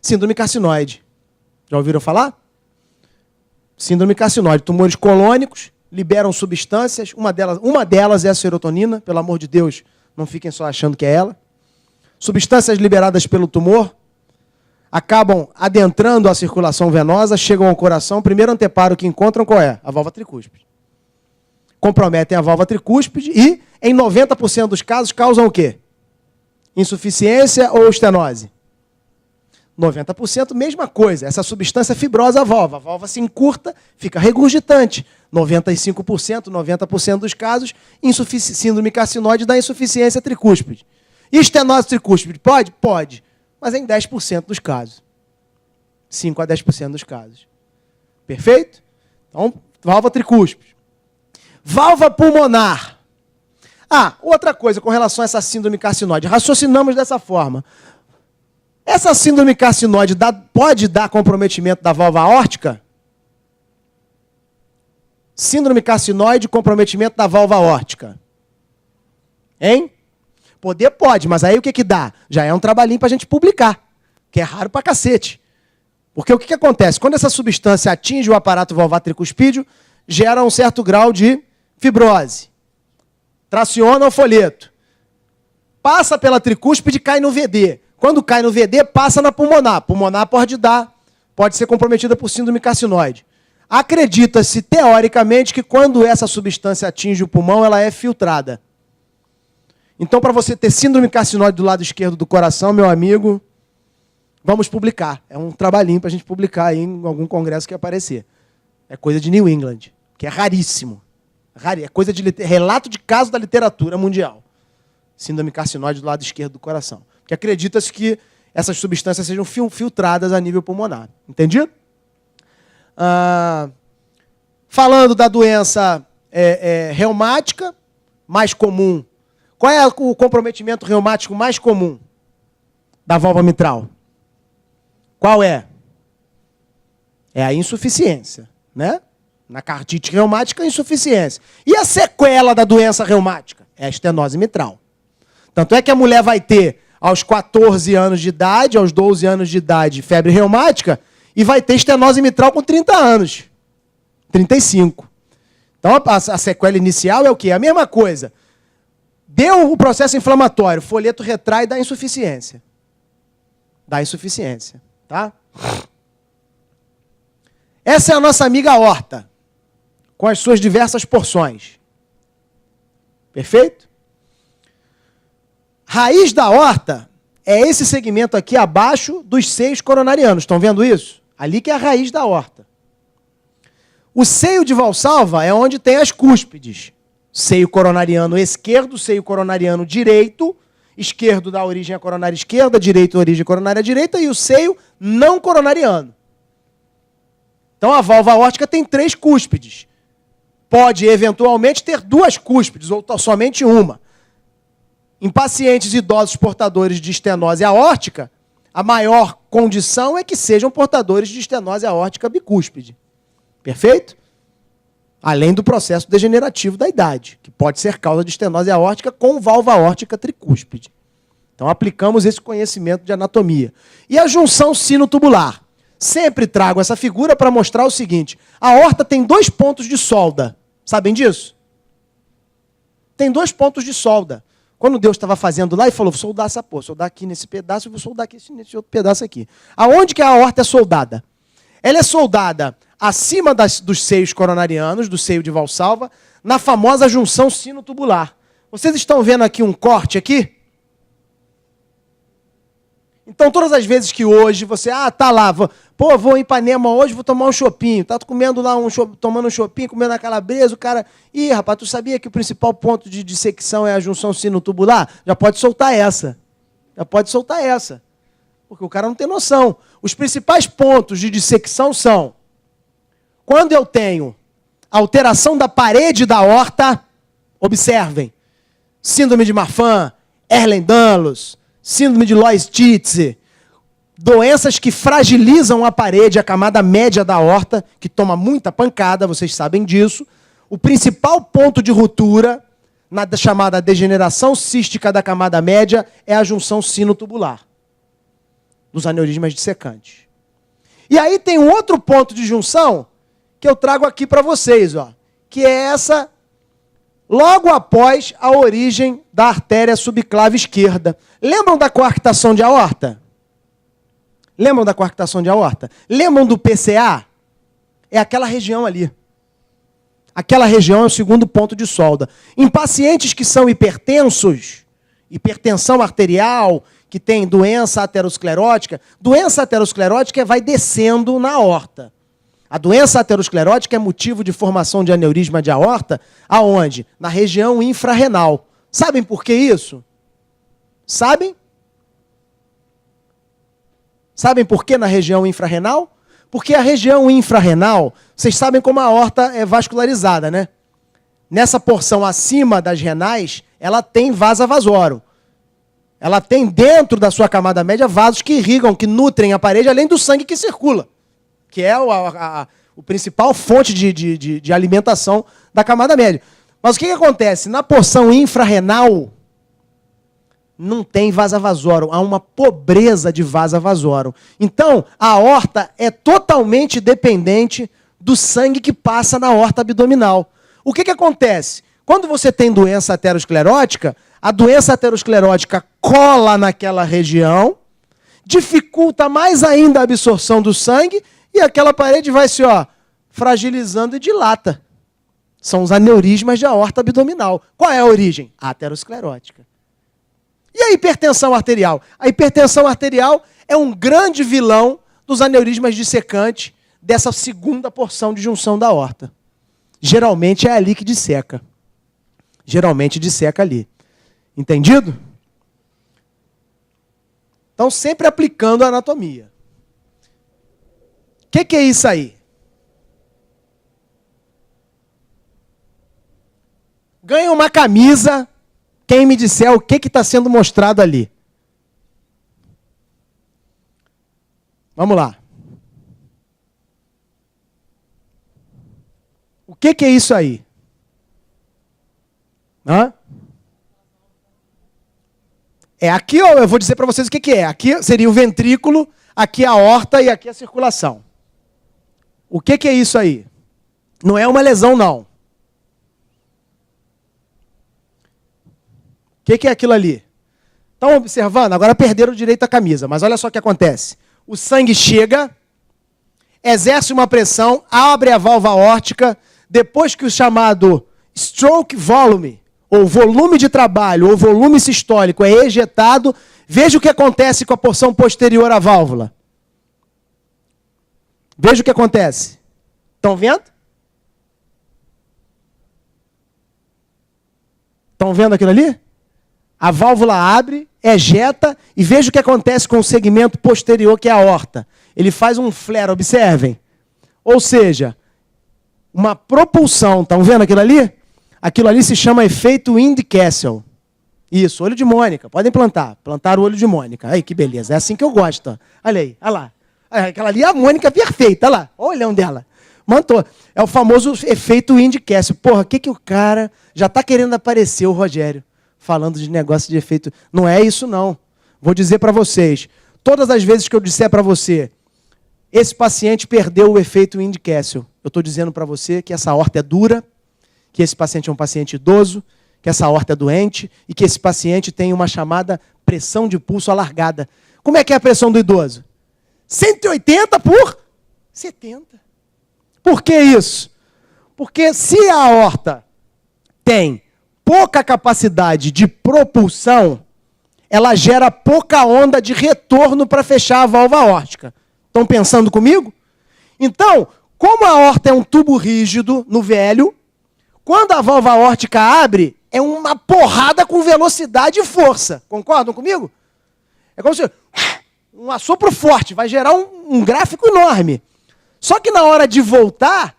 Síndrome carcinoide. Já ouviram falar? Síndrome carcinoide. Tumores colônicos liberam substâncias. Uma delas é a serotonina. Pelo amor de Deus, não fiquem só achando que é ela. Substâncias liberadas pelo tumor acabam adentrando a circulação venosa, chegam ao coração. O primeiro anteparo que encontram qual é? A válvula tricúspide. Comprometem a válvula tricúspide e, em 90% dos casos, causam o quê? Insuficiência ou estenose? 90%, mesma coisa. Essa substância fibrosa a válvula se encurta, fica regurgitante. 95%, 90% dos casos, síndrome carcinoide dá insuficiência tricúspide. E estenose tricúspide? Pode? Pode. Mas é em 10% dos casos. 5 a 10% dos casos. Perfeito? Então, válvula tricúspide. Válvula pulmonar. Outra coisa com relação a essa síndrome carcinoide. Raciocinamos dessa forma. Essa síndrome carcinoide pode dar comprometimento da válvula aórtica? Síndrome carcinoide, comprometimento da válvula aórtica. Hein? Poder pode, mas aí o que dá? Já é um trabalhinho para a gente publicar, que é raro pra cacete. Porque o que acontece? Quando essa substância atinge o aparato valvar tricuspídeo, gera um certo grau de fibrose. Traciona o folheto. Passa pela tricúspide e cai no VD. Quando cai no VD, passa na pulmonar. Pulmonar pode ser comprometida por síndrome carcinoide. Acredita-se, teoricamente, que quando essa substância atinge o pulmão, ela é filtrada. Então, para você ter síndrome carcinoide do lado esquerdo do coração, meu amigo, vamos publicar. É um trabalhinho para a gente publicar aí em algum congresso que aparecer. É coisa de New England, que é raríssimo. É coisa de relato de caso da literatura mundial. Síndrome carcinoide do lado esquerdo do coração. Porque acredita-se que essas substâncias sejam filtradas a nível pulmonar. Entendido? Falando da doença reumática, mais comum. Qual é o comprometimento reumático mais comum da válvula mitral? Qual é? É a insuficiência, né? Na cartite reumática, a insuficiência. E a sequela da doença reumática? É a estenose mitral. Tanto é que a mulher vai ter, aos 14 anos de idade, aos 12 anos de idade, febre reumática, e vai ter estenose mitral com 30 anos. 35. Então, a sequela inicial é o quê? A mesma coisa. Deu o processo inflamatório, folheto retrai, dá insuficiência. Dá insuficiência, tá? Essa é a nossa amiga aorta, com as suas diversas porções. Perfeito? Raiz da aorta é esse segmento aqui abaixo dos seios coronarianos. Estão vendo isso? Ali que é a raiz da aorta. O seio de Valsalva é onde tem as cúspides. Seio coronariano esquerdo, seio coronariano direito. Esquerdo dá origem à coronária esquerda, direito origem à coronária direita, e o seio não coronariano. Então a válvula aórtica tem 3 cúspides. Pode, eventualmente, ter 2 cúspides, ou somente uma. Em pacientes idosos portadores de estenose aórtica, a maior condição é que sejam portadores de estenose aórtica bicúspide. Perfeito? Além do processo degenerativo da idade, que pode ser causa de estenose aórtica com válvula aórtica tricúspide. Então, aplicamos esse conhecimento de anatomia. E a junção sino-tubular? Sempre trago essa figura para mostrar o seguinte. A aorta tem 2 pontos de solda. Sabem disso? Tem 2 pontos de solda. Quando Deus estava fazendo lá, ele falou, vou soldar essa porra, soldar aqui nesse pedaço, vou soldar aqui nesse outro pedaço aqui. Aonde que a aorta é soldada? Ela é soldada acima dos seios coronarianos, do seio de Valsalva, na famosa junção sino-tubular. Vocês estão vendo aqui um corte aqui? Então, todas as vezes que hoje você, tá lá, vou em Ipanema hoje, vou tomar um chopinho, tá comendo lá, tomando um chopinho, comendo a calabresa, o cara, rapaz, tu sabia que o principal ponto de dissecção é a junção sino-tubular? Já pode soltar essa. Já pode soltar essa. Porque o cara não tem noção. Os principais pontos de dissecção são, quando eu tenho alteração da parede da aorta, observem, síndrome de Marfan, Ehlers-Danlos, síndrome de Loeys-Dietz, doenças que fragilizam a parede, a camada média da aorta, que toma muita pancada, vocês sabem disso. O principal ponto de ruptura, na chamada degeneração cística da camada média, é a junção sino-tubular, dos aneurismas dissecantes. E aí tem um outro ponto de junção, que eu trago aqui para vocês, que é essa, logo após a origem da artéria subclave esquerda. Lembram da coarctação de aorta? Lembram da coarctação de aorta? Lembram do PCA? É aquela região ali. Aquela região é o segundo ponto de solda. Em pacientes que são hipertensos, hipertensão arterial, que tem doença aterosclerótica vai descendo na aorta. A doença aterosclerótica é motivo de formação de aneurisma de aorta, aonde? Na região infrarrenal. Sabem por que isso? Sabem? Sabem por que na região infrarrenal? Porque a região infrarrenal, vocês sabem como a aorta é vascularizada, né? Nessa porção acima das renais, ela tem vasa vasorum. Ela tem dentro da sua camada média vasos que irrigam, que nutrem a parede, além do sangue que circula, que é o principal fonte de alimentação da camada média. Mas o que acontece? Na porção infrarrenal, não tem vasa vasorum, há uma pobreza de vasa vasorum. Então, a aorta é totalmente dependente do sangue que passa na aorta abdominal. O que acontece? Quando você tem doença aterosclerótica, a doença aterosclerótica cola naquela região, dificulta mais ainda a absorção do sangue e aquela parede vai se fragilizando e dilata. São os aneurismas de aorta abdominal. Qual é a origem? Aterosclerótica. E a hipertensão arterial? A hipertensão arterial é um grande vilão dos aneurismas dissecantes dessa segunda porção de junção da aorta. Geralmente é ali que disseca. Geralmente disseca ali. Entendido? Então, sempre aplicando a anatomia. O que é isso aí? ganha uma camisa, quem me disser o que está sendo mostrado ali. Vamos lá. O que é isso aí? Hã? Aqui eu vou dizer para vocês o que é. Aqui seria o ventrículo, aqui a aorta e aqui a circulação. O que é isso aí? Não é uma lesão, não. O que é aquilo ali? Estão observando? Agora perderam o direito à camisa, mas olha só o que acontece. O sangue chega, exerce uma pressão, abre a válvula aórtica, depois que o chamado stroke volume, ou volume de trabalho, ou volume sistólico é ejetado, veja o que acontece com a porção posterior à válvula. Veja o que acontece. Estão vendo? Estão vendo aquilo ali? A válvula abre, ejeta, e veja o que acontece com o segmento posterior, que é a aorta. Ele faz um flare, observem. Ou seja, uma propulsão. Estão vendo aquilo ali? Aquilo ali se chama efeito Wind-Castle. Isso, olho de Mônica. Podem plantar. Plantar o olho de Mônica. Aí, que beleza. É assim que eu gosto. Olha aí, olha lá. Aquela ali é a Mônica perfeita. Olha lá, olha o olhão dela. Mantou. É o famoso efeito Wind-Castle. Porra, o que o cara já está querendo aparecer, o Rogério, falando de negócio de efeito. Não é isso, não. Vou dizer para vocês. Todas as vezes que eu disser para você, esse paciente perdeu o efeito Wind-Castle, eu estou dizendo para você que essa aorta é dura, que esse paciente é um paciente idoso, que essa aorta é doente e que esse paciente tem uma chamada pressão de pulso alargada. Como é que é a pressão do idoso? 180 por 70. Por que isso? Porque se a aorta tem pouca capacidade de propulsão, ela gera pouca onda de retorno para fechar a válvula aórtica. Estão pensando comigo? Então, como a aorta é um tubo rígido no velho, quando a válvula aórtica abre, é uma porrada com velocidade e força. Concordam comigo? É como se um assopro forte, vai gerar um gráfico enorme. Só que na hora de voltar,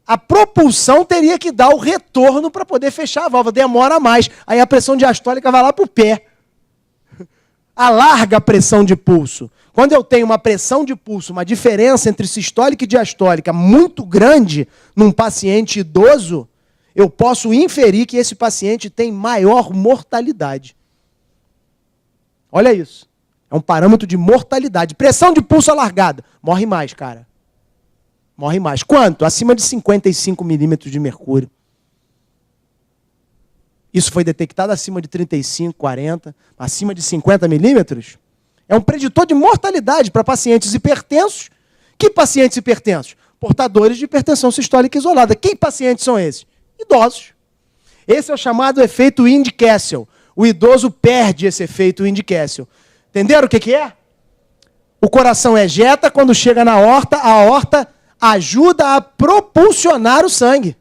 a propulsão teria que dar o retorno para poder fechar a válvula. Demora mais. Aí a pressão diastólica vai lá para o pé. Alarga a pressão de pulso. Quando eu tenho uma pressão de pulso, uma diferença entre sistólica e diastólica muito grande num paciente idoso, eu posso inferir que esse paciente tem maior mortalidade. Olha isso. É um parâmetro de mortalidade. Pressão de pulso alargada. Morre mais, cara. Morre mais. Quanto? Acima de 55 milímetros de mercúrio. Isso foi detectado acima de 35, 40, acima de 50 milímetros. É um preditor de mortalidade para pacientes hipertensos. Que pacientes hipertensos? Portadores de hipertensão sistólica isolada. Que pacientes são esses? Idosos. Esse é o chamado efeito Wind-Castle. O idoso perde esse efeito Wind-Castle. Entenderam o que é? O coração ejeta, quando chega na aorta, a aorta ajuda a propulsionar o sangue.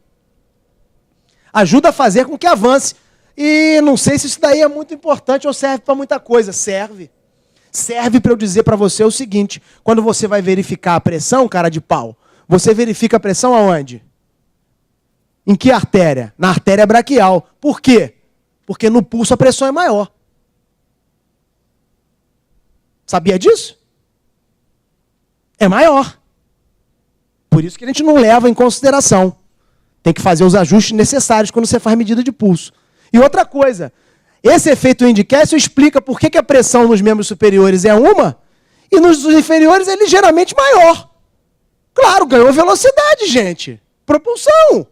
Ajuda a fazer com que avance. E não sei se isso daí é muito importante ou serve para muita coisa. Serve. Serve para eu dizer para você o seguinte: quando você vai verificar a pressão, cara de pau, você verifica a pressão aonde? Em que artéria? Na artéria braquial. Por quê? Porque no pulso a pressão é maior. Sabia disso? É maior. Por isso que a gente não leva em consideração. Tem que fazer os ajustes necessários quando você faz medida de pulso. E outra coisa, esse efeito Wind-Castle explica por que a pressão nos membros superiores é uma e nos inferiores é ligeiramente maior. Claro, ganhou velocidade, gente. Propulsão.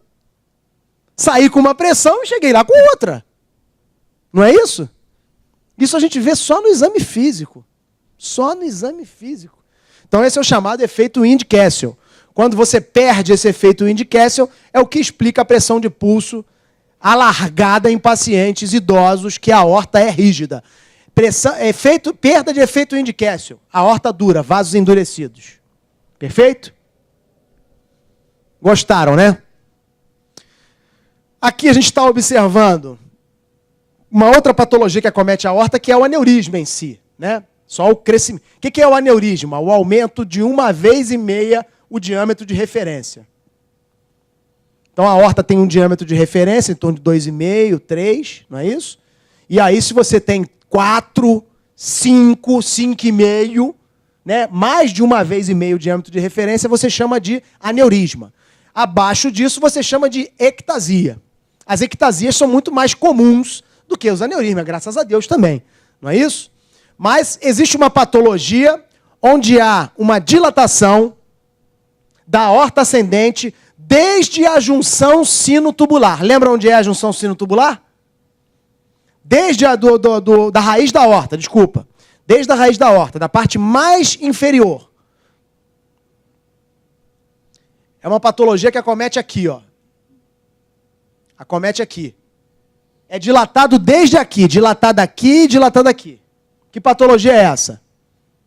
Saí com uma pressão e cheguei lá com outra. Não é isso? Isso a gente vê só no exame físico. Só no exame físico. Então esse é o chamado efeito Wind-Castle. Quando você perde esse efeito Wind-Castle, é o que explica a pressão de pulso alargada em pacientes idosos que a aorta é rígida. Perda de efeito Wind-Castle. A aorta dura, vasos endurecidos. Perfeito? Gostaram, né? Aqui a gente está observando uma outra patologia que acomete a aorta, que é o aneurisma em si, né? Só o crescimento. O que é o aneurisma? O aumento de 1,5 vezes o diâmetro de referência. Então a aorta tem um diâmetro de referência em torno de 2,5, 3, não é isso? E aí se você tem 4, 5, 5,5, né, mais de uma vez e meio o diâmetro de referência, você chama de aneurisma. Abaixo disso você chama de ectasia. As ectasias são muito mais comuns do que os aneurismas, graças a Deus também, não é isso? Mas existe uma patologia onde há uma dilatação da aorta ascendente desde a junção sinotubular. Lembra onde é a junção sinotubular? Desde da raiz da aorta, desculpa. Desde a raiz da aorta, da parte mais inferior. É uma patologia que acomete aqui, ó. Acomete aqui. É dilatado desde aqui, dilatado aqui e dilatado aqui. Que patologia é essa?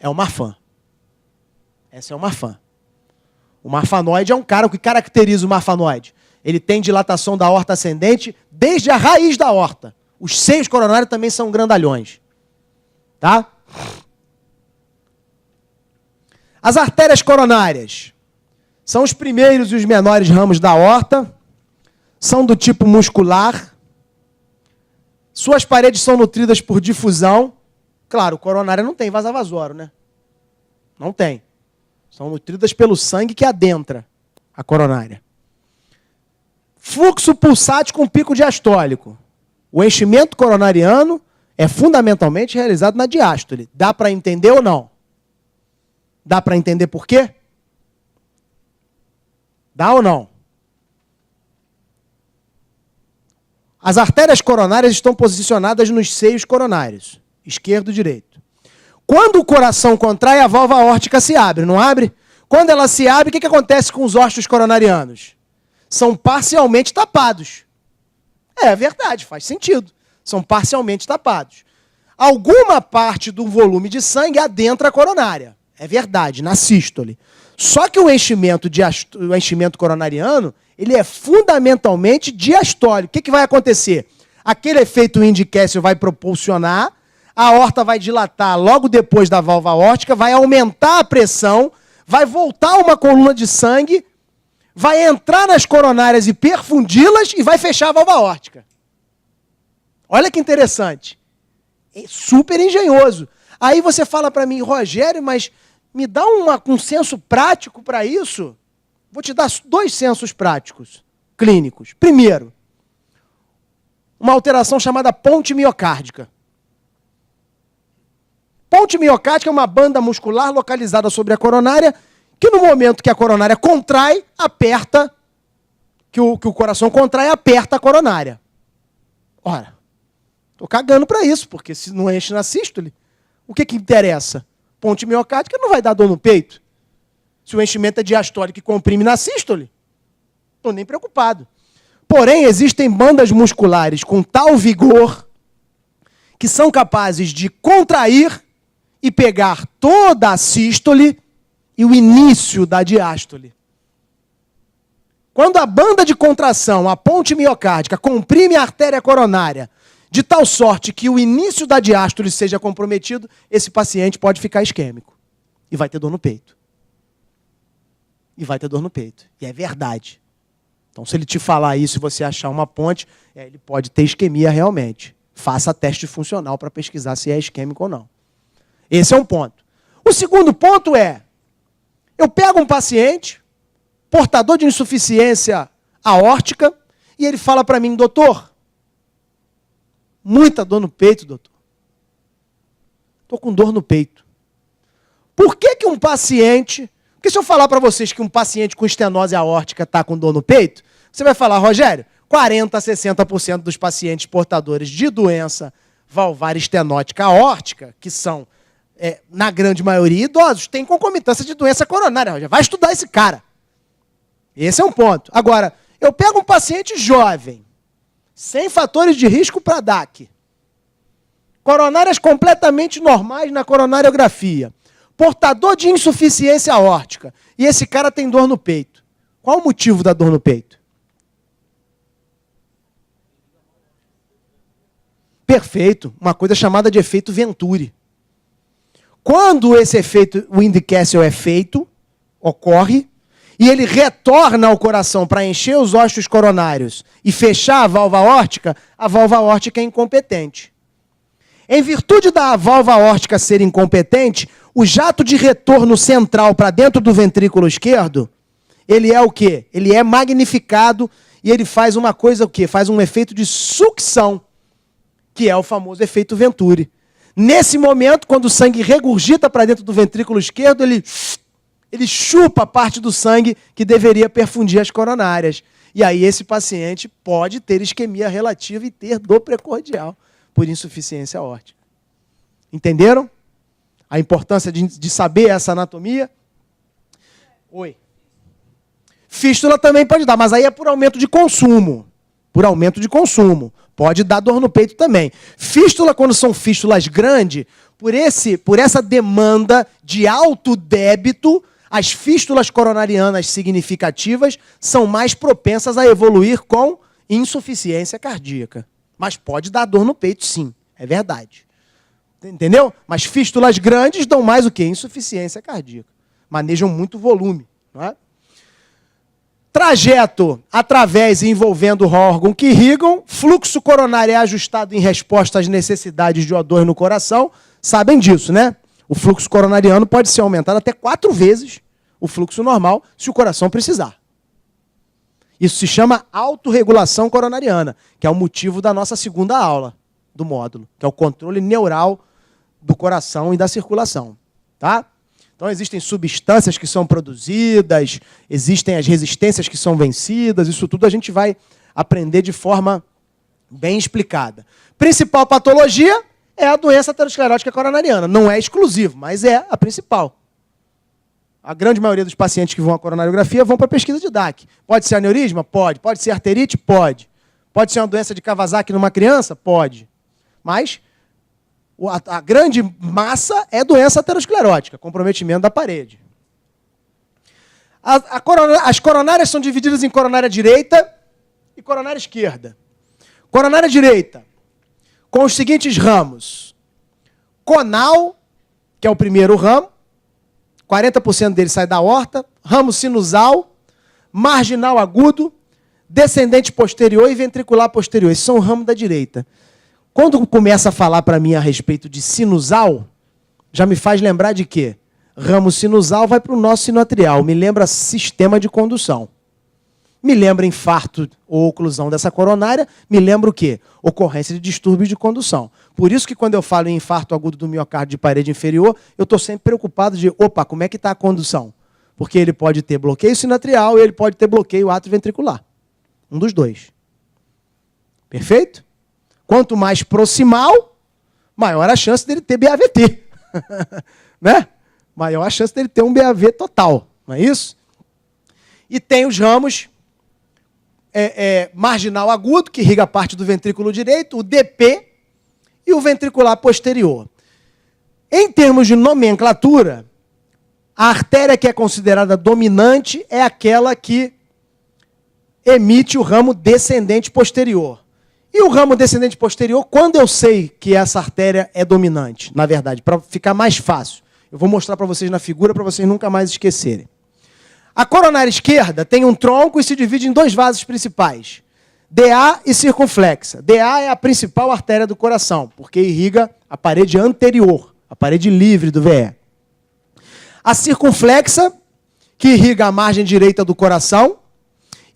É o Marfan. Essa é o Marfan. O marfanoide é um cara, o que caracteriza o marfanoide? Ele tem dilatação da aorta ascendente desde a raiz da aorta. Os seios coronários também são grandalhões. Tá? As artérias coronárias são os primeiros e os menores ramos da aorta, são do tipo muscular, suas paredes são nutridas por difusão. Claro, coronária não tem vasa-vasorum, né? Não tem. São nutridas pelo sangue que adentra a coronária. Fluxo pulsátil com pico diastólico. O enchimento coronariano é fundamentalmente realizado na diástole. Dá para entender ou não? Dá para entender por quê? Dá ou não? As artérias coronárias estão posicionadas nos seios coronários, esquerdo e direito. Quando o coração contrai, a válvula aórtica se abre, não abre? Quando ela se abre, o que acontece com os ósseos coronarianos? São parcialmente tapados. É verdade, faz sentido. São parcialmente tapados. Alguma parte do volume de sangue adentra a coronária. É verdade, na sístole. Só que o enchimento coronariano, ele é fundamentalmente diastólico. O que vai acontecer? Aquele efeito Windy-Kessel vai propulsionar, a aorta vai dilatar logo depois da válvula aórtica, vai aumentar a pressão, vai voltar uma coluna de sangue, vai entrar nas coronárias e perfundi-las e vai fechar a válvula aórtica. Olha que interessante. É super engenhoso. Aí você fala para mim, Rogério, mas me dá um senso prático para isso? Vou te dar 2 sensos práticos clínicos. Primeiro, uma alteração chamada ponte miocárdica. Ponte miocárdica é uma banda muscular localizada sobre a coronária, que no momento que a coronária contrai, aperta, que o coração contrai, aperta a coronária. Ora, estou cagando para isso, porque se não enche na sístole, o que interessa? Ponte miocárdica não vai dar dor no peito. Se o enchimento é diastólico e comprime na sístole, estou nem preocupado. Porém, existem bandas musculares com tal vigor que são capazes de contrair e pegar toda a sístole e o início da diástole. Quando a banda de contração, a ponte miocárdica, comprime a artéria coronária de tal sorte que o início da diástole seja comprometido, esse paciente pode ficar isquêmico e vai ter dor no peito. E vai ter dor no peito. E é verdade. Então, se ele te falar isso e você achar uma ponte, ele pode ter isquemia realmente. Faça teste funcional para pesquisar se é isquêmico ou não. Esse é um ponto. O segundo ponto é, eu pego um paciente, portador de insuficiência aórtica, e ele fala para mim, doutor, muita dor no peito, doutor. Estou com dor no peito. Por que um paciente... Porque se eu falar para vocês que um paciente com estenose aórtica está com dor no peito, você vai falar, Rogério, 40% a 60% dos pacientes portadores de doença valvar estenótica aórtica, que são, na grande maioria, idosos, têm concomitância de doença coronária. Rogério, vai estudar esse cara. Esse é um ponto. Agora, eu pego um paciente jovem, sem fatores de risco para DAC, coronárias completamente normais na coronariografia, portador de insuficiência aórtica, e esse cara tem dor no peito. Qual o motivo da dor no peito? Perfeito. Uma coisa chamada de efeito Venturi. Quando esse efeito Windy-Kessel é feito, ocorre, e ele retorna ao coração para encher os ossos coronários e fechar a válvula aórtica é incompetente. Em virtude da válvula aórtica ser incompetente, o jato de retorno central para dentro do ventrículo esquerdo, ele é o quê? Ele é magnificado e ele faz uma coisa o quê? Faz um efeito de sucção, que é o famoso efeito Venturi. Nesse momento, quando o sangue regurgita para dentro do ventrículo esquerdo, ele chupa a parte do sangue que deveria perfundir as coronárias. E aí esse paciente pode ter isquemia relativa e ter dor precordial por insuficiência aórtica. Entenderam a importância de saber essa anatomia? Oi. Fístula também pode dar, mas aí é por aumento de consumo. Por aumento de consumo. Pode dar dor no peito também. Fístula, quando são fístulas grandes, por essa demanda de alto débito, as fístulas coronarianas significativas são mais propensas a evoluir com insuficiência cardíaca. Mas pode dar dor no peito, sim. É verdade. Entendeu? Mas fístulas grandes dão mais o quê? Insuficiência cardíaca. Manejam muito volume. Não é? Trajeto através e envolvendo o órgão que irrigam, fluxo coronário é ajustado em resposta às necessidades de O2 no coração. Sabem disso, né? O fluxo coronariano pode ser aumentado até 4 vezes o fluxo normal, se o coração precisar. Isso se chama autorregulação coronariana, que é o motivo da nossa segunda aula do módulo, que é o controle neural do coração e da circulação. Tá? Então existem substâncias que são produzidas, existem as resistências que são vencidas, isso tudo a gente vai aprender de forma bem explicada. Principal patologia é a doença aterosclerótica coronariana. Não é exclusivo, mas é a principal. A grande maioria dos pacientes que vão à coronariografia vão para a pesquisa de DAC. Pode ser aneurisma? Pode. Pode ser arterite? Pode. Pode ser uma doença de Kawasaki numa criança? Pode. Mas a grande massa é doença aterosclerótica, comprometimento da parede. As coronárias são divididas em coronária direita e coronária esquerda. Coronária direita, com os seguintes ramos. Conal, que é o primeiro ramo, 40% dele sai da aorta, ramo sinusal, marginal agudo, descendente posterior e ventricular posterior. Esses são o ramo da direita. Quando começa a falar para mim a respeito de sinusal, já me faz lembrar de quê? Ramo sinusal vai para o nosso sinoatrial, me lembra sistema de condução. Me lembra infarto ou oclusão dessa coronária, me lembra o quê? Ocorrência de distúrbios de condução. Por isso que quando eu falo em infarto agudo do miocárdio de parede inferior, eu estou sempre preocupado de, opa, como é que está a condução? Porque ele pode ter bloqueio sinoatrial e ele pode ter bloqueio atrioventricular. Um dos dois. Perfeito? Quanto mais proximal, maior a chance dele ter BAVT. Né? Maior a chance dele ter um BAV total. Não é isso? E tem os ramos marginal agudo, que irriga a parte do ventrículo direito, o DP e o ventricular posterior. Em termos de nomenclatura, a artéria que é considerada dominante é aquela que emite o ramo descendente posterior. E o ramo descendente posterior, quando eu sei que essa artéria é dominante? Na verdade, para ficar mais fácil, eu vou mostrar para vocês na figura para vocês nunca mais esquecerem. A coronária esquerda tem um tronco e se divide em 2 vasos principais, DA e circunflexa. DA é a principal artéria do coração, porque irriga a parede anterior, a parede livre do VE. A circunflexa, que irriga a margem direita do coração,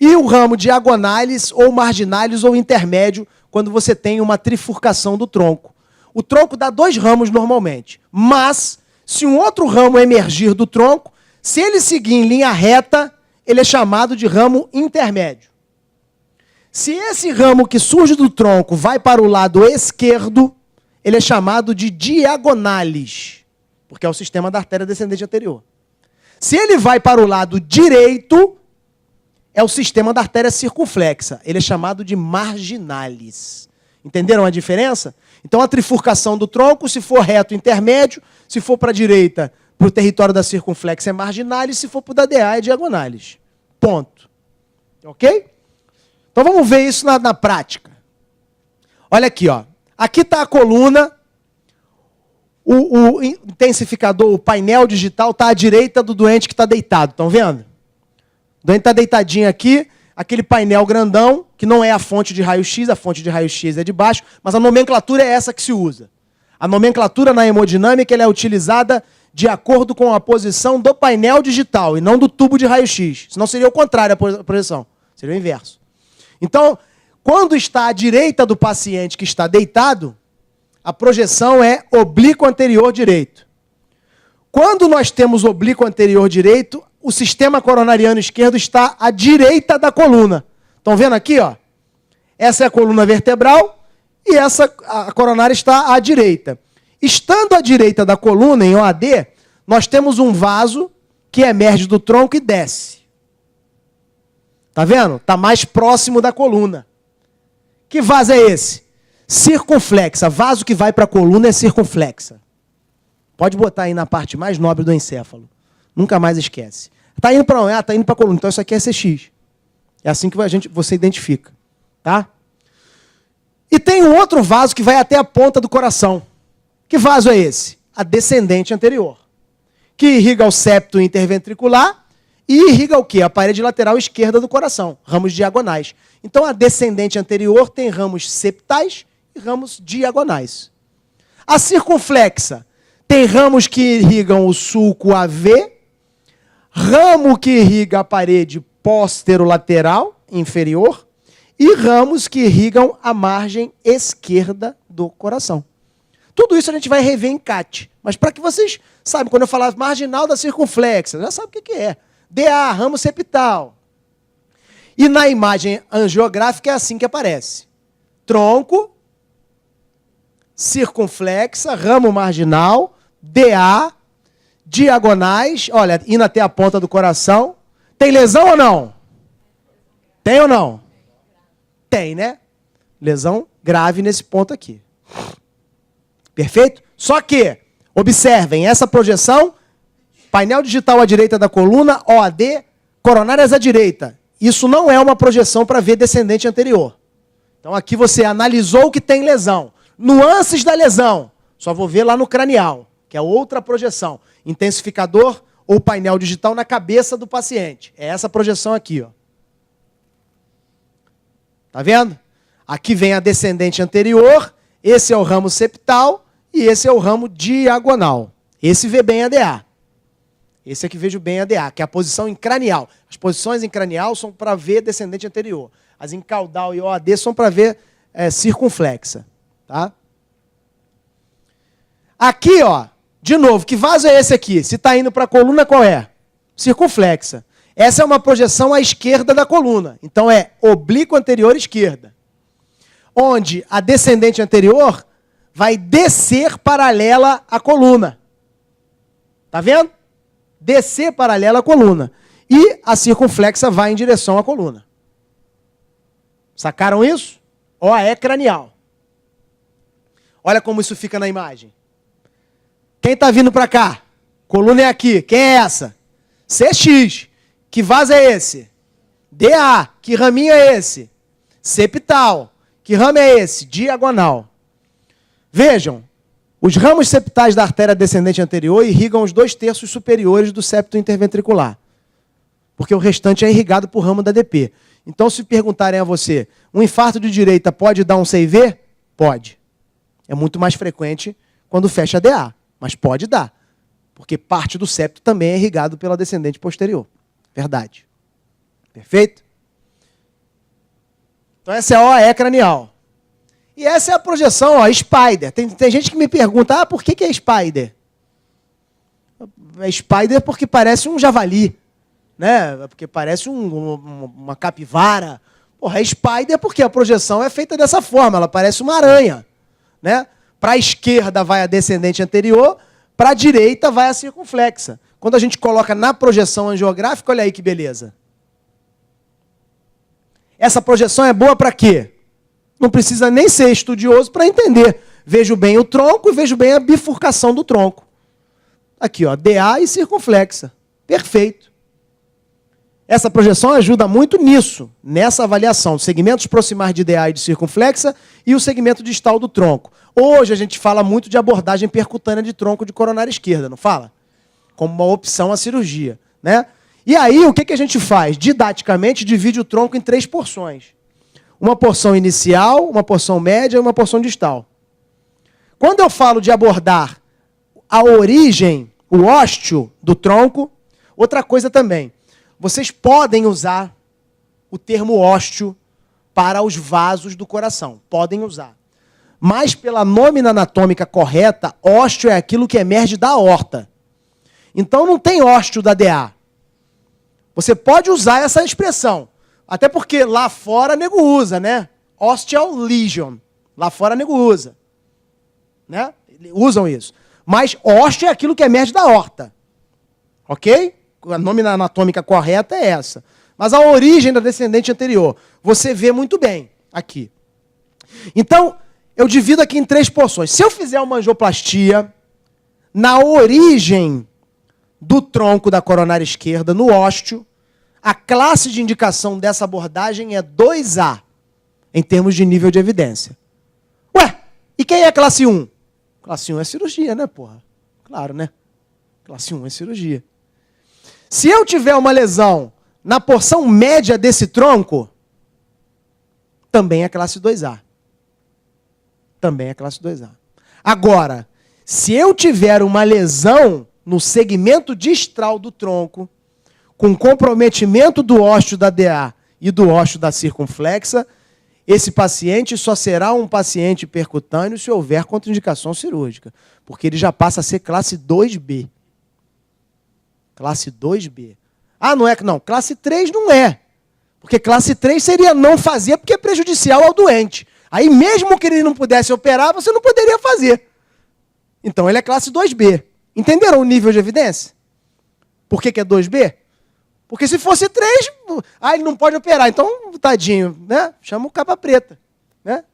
e o ramo diagonalis ou marginalis ou intermédio, quando você tem uma trifurcação do tronco. O tronco dá 2 ramos normalmente, mas se um outro ramo emergir do tronco, se ele seguir em linha reta, ele é chamado de ramo intermédio. Se esse ramo que surge do tronco vai para o lado esquerdo, ele é chamado de diagonalis, porque é o sistema da artéria descendente anterior. Se ele vai para o lado direito, é o sistema da artéria circunflexa. Ele é chamado de marginalis. Entenderam a diferença? Então, a trifurcação do tronco, se for reto, intermédio, se for para a direita, para o território da circunflexa é marginalis, se for para o da DA é diagonalis. Ponto. Ok? Então, vamos ver isso na prática. Olha aqui, ó. Aqui está a coluna, o intensificador, o painel digital está à direita do doente que está deitado. Estão vendo? O doente está deitadinho aqui, aquele painel grandão, que não é a fonte de raio-x, a fonte de raio-x é de baixo, mas a nomenclatura é essa que se usa. A nomenclatura na hemodinâmica ela é utilizada de acordo com a posição do painel digital e não do tubo de raio-x. Senão seria o contrário a projeção, seria o inverso. Então, quando está à direita do paciente que está deitado, a projeção é oblíquo anterior direito. Quando nós temos oblíquo anterior direito, o sistema coronariano esquerdo está à direita da coluna. Estão vendo aqui, ó? Essa é a coluna vertebral e a coronária está à direita. Estando à direita da coluna, em OAD, nós temos um vaso que emerge do tronco e desce. Tá vendo? Está mais próximo da coluna. Que vaso é esse? Circunflexa. Vaso que vai para a coluna é circunflexa. Pode botar aí na parte mais nobre do encéfalo. Nunca mais esquece. Está indo para onde? Está indo para a coluna. Então isso aqui é CX. É assim que você identifica. Tá? E tem um outro vaso que vai até a ponta do coração. Que vaso é esse? A descendente anterior. Que irriga o septo interventricular e irriga o quê? A parede lateral esquerda do coração. Ramos diagonais. Então a descendente anterior tem ramos septais e ramos diagonais. A circunflexa tem ramos que irrigam o sulco AV, ramo que irriga a parede posterolateral inferior e ramos que irrigam a margem esquerda do coração. Tudo isso a gente vai rever em CAT. Mas para que vocês saibam, quando eu falar marginal da circunflexa, já sabe o que é. DA, ramo septal. E na imagem angiográfica é assim que aparece. Tronco, circunflexa, ramo marginal, DA, diagonais, olha, indo até a ponta do coração. Tem lesão ou não? Tem ou não? Tem, né? Lesão grave nesse ponto aqui. Perfeito? Só que, observem, essa projeção, painel digital à direita da coluna, OAD, coronárias à direita. Isso não é uma projeção para ver descendente anterior. Então aqui você analisou que tem lesão. Nuances da lesão, só vou ver lá no cranial, que é outra projeção. Intensificador ou painel digital na cabeça do paciente. É essa projeção aqui, ó. Tá vendo? Aqui vem a descendente anterior, esse é o ramo septal e esse é o ramo diagonal. Esse vê bem a DA. Esse aqui vejo bem a DA, que é a posição em cranial. As posições em cranial são para ver descendente anterior. As em caudal e OAD são para ver circunflexa. Tá? Aqui, ó, de novo, que vaso é esse aqui? Se está indo para a coluna, qual é? Circunflexa. Essa é uma projeção à esquerda da coluna. Então é oblíquo anterior esquerda. Onde a descendente anterior vai descer paralela à coluna. Tá vendo? Descer paralela à coluna. E a circunflexa vai em direção à coluna. Sacaram isso? OAE cranial. Olha como isso fica na imagem. Quem está vindo para cá? Coluna é aqui. Quem é essa? CX. Que vaso é esse? DA. Que raminho é esse? Septal. Que ramo é esse? Diagonal. Vejam, os ramos septais da artéria descendente anterior irrigam os 2/3 superiores do septo interventricular. Porque o restante é irrigado por ramo da DP. Então, se perguntarem a você, um infarto de direita pode dar um CIV? Pode. É muito mais frequente quando fecha a DA, mas pode dar. Porque parte do septo também é irrigado pela descendente posterior. Verdade. Perfeito? Então, essa é a OAE cranial. E essa é a projeção, ó, Spider. Tem gente que me pergunta, por que é Spider? É Spider porque parece um javali, né? Porque parece uma capivara. Porra, é Spider porque a projeção é feita dessa forma, ela parece uma aranha, né? Para a esquerda vai a descendente anterior, para a direita vai a circunflexa. Quando a gente coloca na projeção angiográfica, olha aí que beleza. Essa projeção é boa para quê? Não precisa nem ser estudioso para entender. Vejo bem o tronco e vejo bem a bifurcação do tronco. Aqui, ó, DA e circunflexa. Perfeito. Essa projeção ajuda muito nisso, nessa avaliação. Segmentos proximais de DA e de circunflexa e o segmento distal do tronco. Hoje a gente fala muito de abordagem percutânea de tronco de coronária esquerda, não fala? Como uma opção à cirurgia, né? E aí, o que a gente faz? Didaticamente, divide o tronco em 3 porções. Uma porção inicial, uma porção média e uma porção distal. Quando eu falo de abordar a origem, o ósteo do tronco, outra coisa também. Vocês podem usar o termo ósteo para os vasos do coração. Podem usar. Mas, pela nômina anatômica correta, ósteo é aquilo que emerge da aorta. Então, não tem ósteo da DA. Você pode usar essa expressão. Até porque lá fora nego usa, né? Ostial lesion. Lá fora nego usa. Né? Usam isso. Mas ósteo é aquilo que emerge da aorta. Ok? A nômina anatômica correta é essa. Mas a origem da descendente anterior, você vê muito bem aqui. Então, eu divido aqui em 3 porções. Se eu fizer uma angioplastia na origem do tronco da coronária esquerda, no ósteo, a classe de indicação dessa abordagem é 2A, em termos de nível de evidência. Ué, e quem é a classe 1? Classe 1 é cirurgia, né, porra? Claro, né? Classe 1 é cirurgia. Se eu tiver uma lesão na porção média desse tronco, também é classe 2A. Também é classe 2A. Agora, se eu tiver uma lesão no segmento distal do tronco, com comprometimento do ósteo da DA e do ósteo da circunflexa, esse paciente só será um paciente percutâneo se houver contraindicação cirúrgica, porque ele já passa a ser classe 2B. Classe 2B. Ah, não é que não. Classe 3 não é. Porque classe 3 seria não fazer porque é prejudicial ao doente. Aí mesmo que ele não pudesse operar, você não poderia fazer. Então ele é classe 2B. Entenderam o nível de evidência? Por que é 2B? Porque se fosse 3, ele não pode operar. Então, tadinho, né? Chama o capa preta. Né?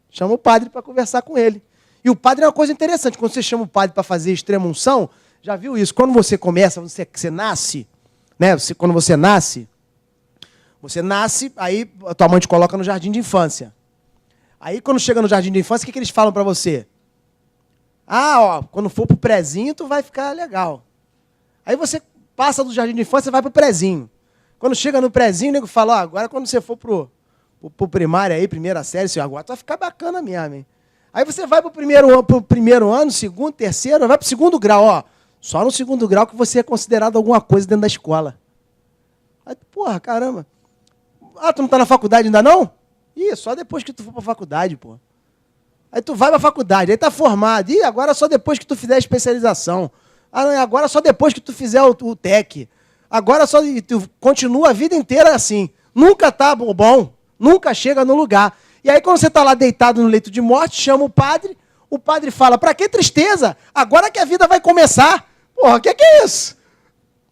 Chama o padre para conversar com ele. E o padre é uma coisa interessante. Quando você chama o padre para fazer extrema unção, já viu isso? Quando você começa, você nasce, né? Quando você nasce, aí a tua mãe te coloca no jardim de infância. Aí quando chega no jardim de infância, o que eles falam para você? Ah, ó, quando for pro prezinho, tu vai ficar legal. Aí você passa do jardim de infância e vai pro prezinho. Quando chega no prezinho, o nego fala, ó, agora quando você for pro primário aí, primeira série, agora tu vai ficar bacana mesmo, hein? Aí você vai pro primeiro ano, segundo, terceiro, vai pro segundo grau, ó. Só no segundo grau que você é considerado alguma coisa dentro da escola. Aí, porra, caramba. Ah, tu não tá na faculdade ainda não? Ih, só depois que tu for pra faculdade, pô. Aí tu vai pra faculdade, aí tá formado. Ih, agora só depois que tu fizer a especialização. Ah, agora só depois que tu fizer o TEC. Agora só tu continua a vida inteira assim. Nunca tá bom, nunca chega no lugar. E aí quando você tá lá deitado no leito de morte, chama o padre fala, pra que tristeza? Agora que a vida vai começar. Porra, o que é isso?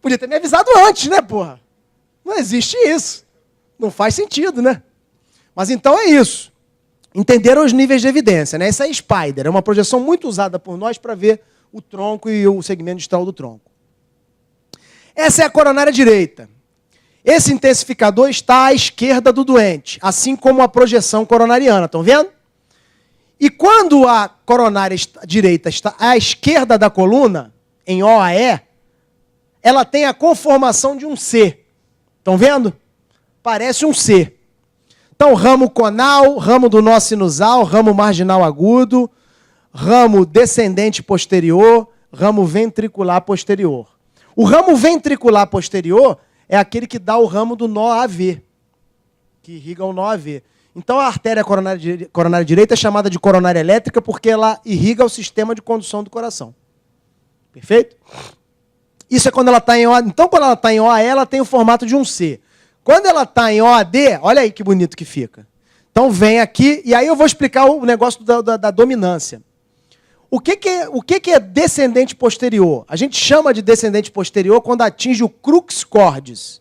Podia ter me avisado antes, né, porra? Não existe isso. Não faz sentido, né? Mas então é isso. Entenderam os níveis de evidência, né? Essa é Spider, é uma projeção muito usada por nós para ver o tronco e o segmento distal do tronco. Essa é a coronária direita. Esse intensificador está à esquerda do doente, assim como a projeção coronariana, estão vendo? E quando a coronária direita está à esquerda da coluna, em OAE, ela tem a conformação de um C. Estão vendo? Parece um C. Então, ramo conal, ramo do nó sinusal, ramo marginal agudo, ramo descendente posterior, ramo ventricular posterior. O ramo ventricular posterior é aquele que dá o ramo do nó AV, que irriga o nó AV. Então, a artéria coronária direita é chamada de coronária elétrica porque ela irriga o sistema de condução do coração. Perfeito? Isso é quando ela está em OAD. Então, quando ela está em OAE, ela tem o formato de um C. Quando ela está em OAD, olha aí que bonito que fica. Então, vem aqui, e aí eu vou explicar o negócio da dominância. O que é descendente posterior? A gente chama de descendente posterior quando atinge o crux cordis.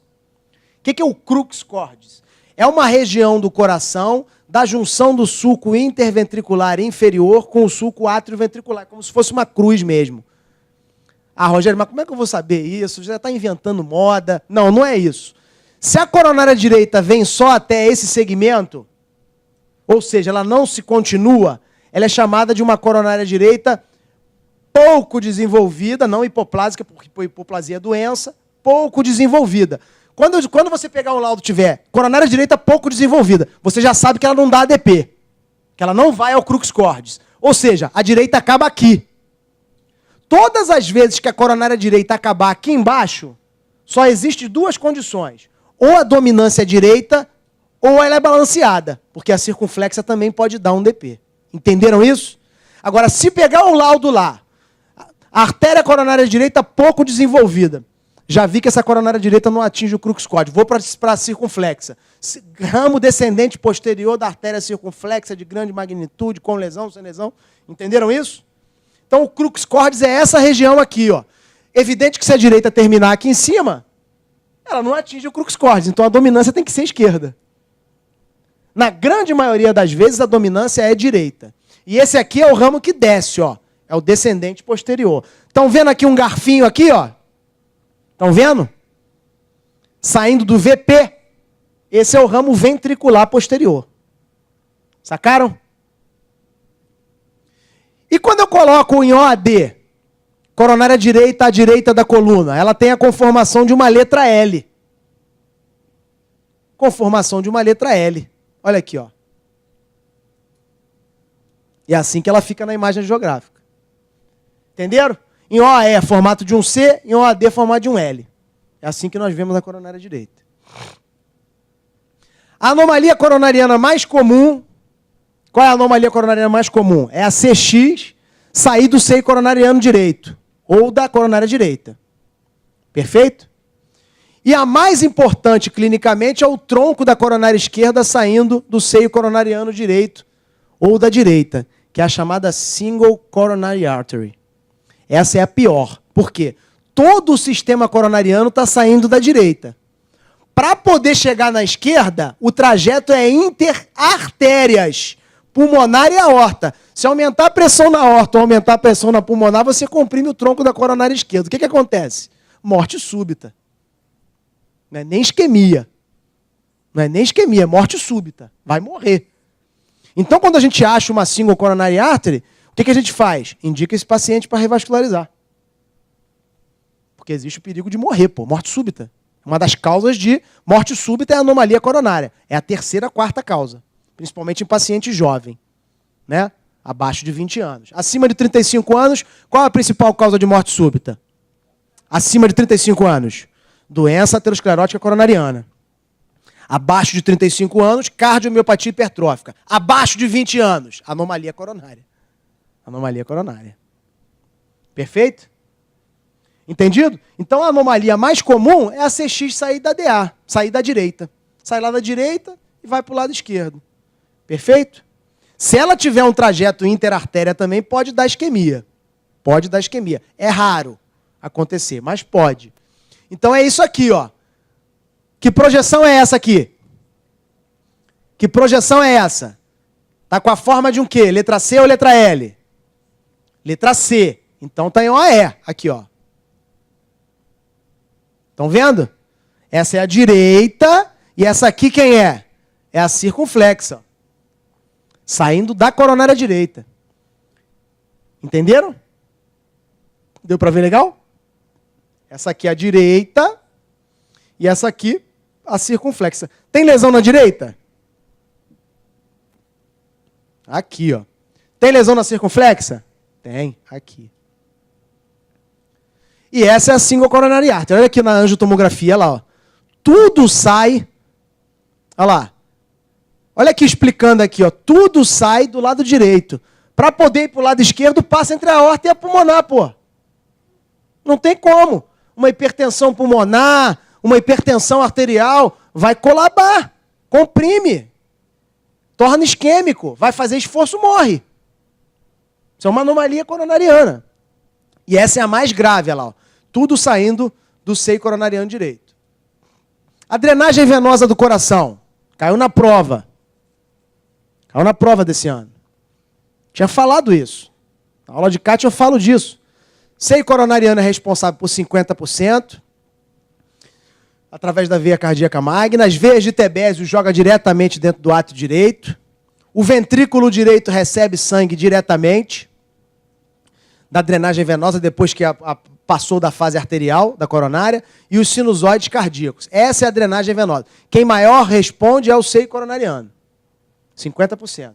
O que é o crux cordis? É uma região do coração da junção do sulco interventricular inferior com o sulco atrioventricular, como se fosse uma cruz mesmo. Ah, Rogério, mas como é que eu vou saber isso? Você já está inventando moda. Não, não é isso. Se a coronária direita vem só até esse segmento, ou seja, ela não se continua, ela é chamada de uma coronária direita pouco desenvolvida, não hipoplásica, porque hipoplasia é doença, pouco desenvolvida. Quando você pegar um laudo e tiver coronária direita pouco desenvolvida, você já sabe que ela não dá ADP, que ela não vai ao crux cordis. Ou seja, a direita acaba aqui. Todas as vezes que a coronária direita acabar aqui embaixo, só existem duas condições. Ou a dominância é direita, ou ela é balanceada, porque a circunflexa também pode dar um DP. Entenderam isso? Agora, se pegar um laudo lá, a artéria coronária direita pouco desenvolvida, já vi que essa coronária direita não atinge o crux cordis, vou para a circunflexa. Ramo descendente posterior da artéria circunflexa de grande magnitude, com lesão, sem lesão. Entenderam isso? Então, o crux cordis é essa região aqui, ó. Evidente que se a direita terminar aqui em cima, ela não atinge o crux cordis, então a dominância tem que ser esquerda. Na grande maioria das vezes, a dominância é direita. E esse aqui é o ramo que desce, ó. É o descendente posterior. Estão vendo aqui um garfinho aqui, ó? Estão vendo? Saindo do VP. Esse é o ramo ventricular posterior. Sacaram? E quando eu coloco em OAD, coronária direita à direita da coluna, ela tem a conformação de uma letra L. Conformação de uma letra L. Olha aqui, ó. E é assim que ela fica na imagem geográfica. Entenderam? Em OA é formato de um C, em OAD formato de um L. É assim que nós vemos a coronária direita. A anomalia coronariana mais comum, qual é a anomalia coronariana mais comum? É a CX sair do seio coronariano direito, ou da coronária direita. Perfeito? E a mais importante clinicamente é o tronco da coronária esquerda saindo do seio coronariano direito, ou da direita, que é a chamada single coronary artery. Essa é a pior. Por quê? Todo o sistema coronariano está saindo da direita. Para poder chegar na esquerda, o trajeto é interartérias, pulmonar e aorta. Se aumentar a pressão na aorta ou aumentar a pressão na pulmonar, você comprime o tronco da coronária esquerda. O que acontece? Morte súbita. Não é nem isquemia. Não é nem isquemia, é morte súbita. Vai morrer. Então, quando a gente acha uma single coronary artery, o que a gente faz? Indica esse paciente para revascularizar. Porque existe o perigo de morrer, pô, morte súbita. Uma das causas de morte súbita é a anomalia coronária. É a terceira, quarta causa. Principalmente em paciente jovem, né? Abaixo de 20 anos. Acima de 35 anos, qual a principal causa de morte súbita? Acima de 35 anos, doença aterosclerótica coronariana. Abaixo de 35 anos, cardiomiopatia hipertrófica. Abaixo de 20 anos, anomalia coronária. Anomalia coronária. Perfeito? Entendido? Então a anomalia mais comum é a CX sair da DA, sair da direita. Sai lá da direita e vai para o lado esquerdo. Perfeito? Se ela tiver um trajeto interartéria também, pode dar isquemia. Pode dar isquemia. É raro acontecer, mas pode. Então é isso aqui, ó. Que projeção é essa aqui? Que projeção é essa? Está com a forma de um quê? Letra C ou letra L? Letra C. Então está em OE. Aqui, ó. Estão vendo? Essa é a direita e essa aqui quem é? É a circunflexa. Saindo da coronária direita. Entenderam? Deu para ver legal? Essa aqui é a direita e essa aqui a circunflexa. Tem lesão na direita? Aqui, ó. Tem lesão na circunflexa? Tem, aqui. E essa é a single coronary artery. Olha aqui na angiotomografia, lá, ó. Tudo sai. Olha lá. Olha aqui explicando aqui, ó. Tudo sai do lado direito. Para poder ir para o lado esquerdo, passa entre a aorta e a pulmonar, pô. Não tem como. Uma hipertensão pulmonar, uma hipertensão arterial, vai colabar. Comprime. Torna isquêmico. Vai fazer esforço, morre. Isso é uma anomalia coronariana. E essa é a mais grave, olha lá. Ó. Tudo saindo do seio coronariano direito. A drenagem venosa do coração. Caiu na prova. Caiu na prova desse ano. Tinha falado isso. Na aula de CAT eu falo disso. Seio coronariano é responsável por 50%. Através da veia cardíaca magna. As veias de Tebésio joga diretamente dentro do átrio direito. O ventrículo direito recebe sangue diretamente. da drenagem venosa depois que passou da fase arterial, da coronária, e os sinusoides cardíacos. Essa é a drenagem venosa. Quem maior responde é o seio coronariano. 50%.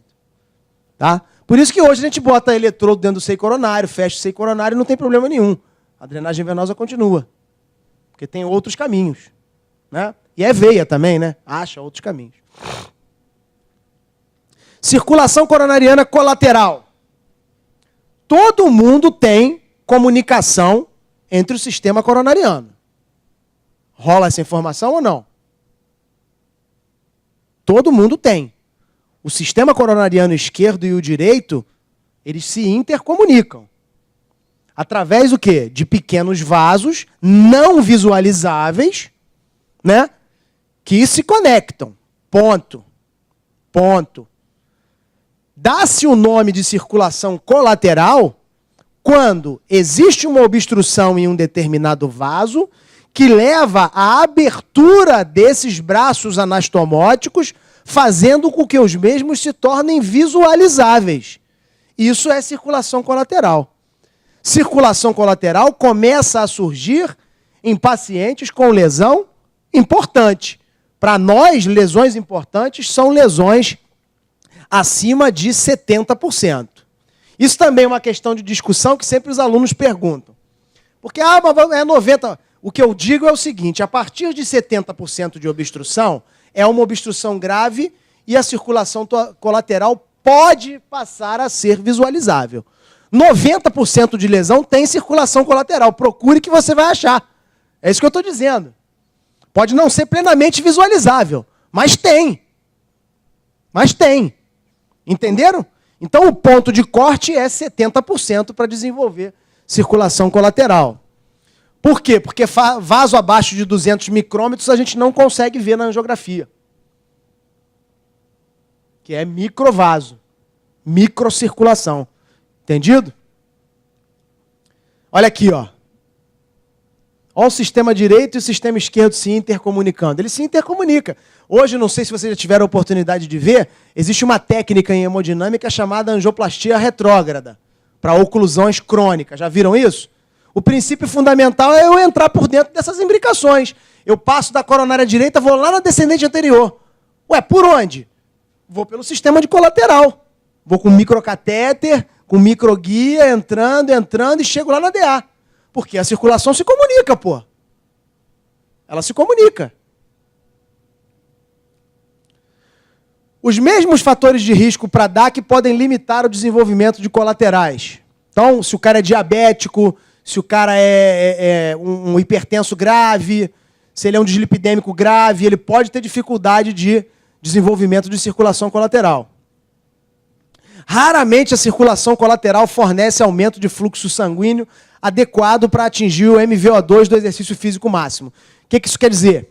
Tá? Por isso que hoje a gente bota eletrodo dentro do seio coronário, fecha o seio coronário e não tem problema nenhum. A drenagem venosa continua. Porque tem outros caminhos. Né? E é veia também, né? Acha outros caminhos. Circulação coronariana colateral. Todo mundo tem comunicação entre o sistema coronariano. Rola essa informação ou não? Todo mundo tem. O sistema coronariano esquerdo e o direito, eles se intercomunicam. Através do quê? De pequenos vasos não visualizáveis, né? Que se conectam. Ponto. Ponto. Dá-se o nome de circulação colateral quando existe uma obstrução em um determinado vaso que leva à abertura desses braços anastomóticos, fazendo com que os mesmos se tornem visualizáveis. Isso é circulação colateral. Circulação colateral começa a surgir em pacientes com lesão importante. Para nós, lesões importantes são lesões acima de 70%. Isso também é uma questão de discussão que sempre os alunos perguntam. Porque, mas é 90%. O que eu digo é o seguinte, a partir de 70% de obstrução, é uma obstrução grave e a circulação colateral pode passar a ser visualizável. 90% de lesão tem circulação colateral. Procure que você vai achar. É isso que eu estou dizendo. Pode não ser plenamente visualizável, mas tem. Mas tem. Entenderam? Então, o ponto de corte é 70% para desenvolver circulação colateral. Por quê? Porque vaso abaixo de 200 micrômetros a gente não consegue ver na angiografia. Que é microvaso. Microcirculação. Entendido? Olha aqui, ó. Olha o sistema direito e o sistema esquerdo se intercomunicando. Ele se intercomunica. Hoje, não sei se vocês já tiveram a oportunidade de ver, existe uma técnica em hemodinâmica chamada angioplastia retrógrada, para oclusões crônicas. Já viram isso? O princípio fundamental é eu entrar por dentro dessas imbricações. Eu passo da coronária direita, vou lá na descendente anterior. Ué, por onde? Vou pelo sistema de colateral. Vou com microcatéter, com microguia, entrando e chego lá na DA. Porque a circulação se comunica, pô. Ela se comunica. Os mesmos fatores de risco para DAC podem limitar o desenvolvimento de colaterais. Então, se o cara é diabético, se o cara é um hipertenso grave, se ele é um dislipidêmico grave, ele pode ter dificuldade de desenvolvimento de circulação colateral. Raramente a circulação colateral fornece aumento de fluxo sanguíneo adequado para atingir o MVO2 do exercício físico máximo. O que isso quer dizer?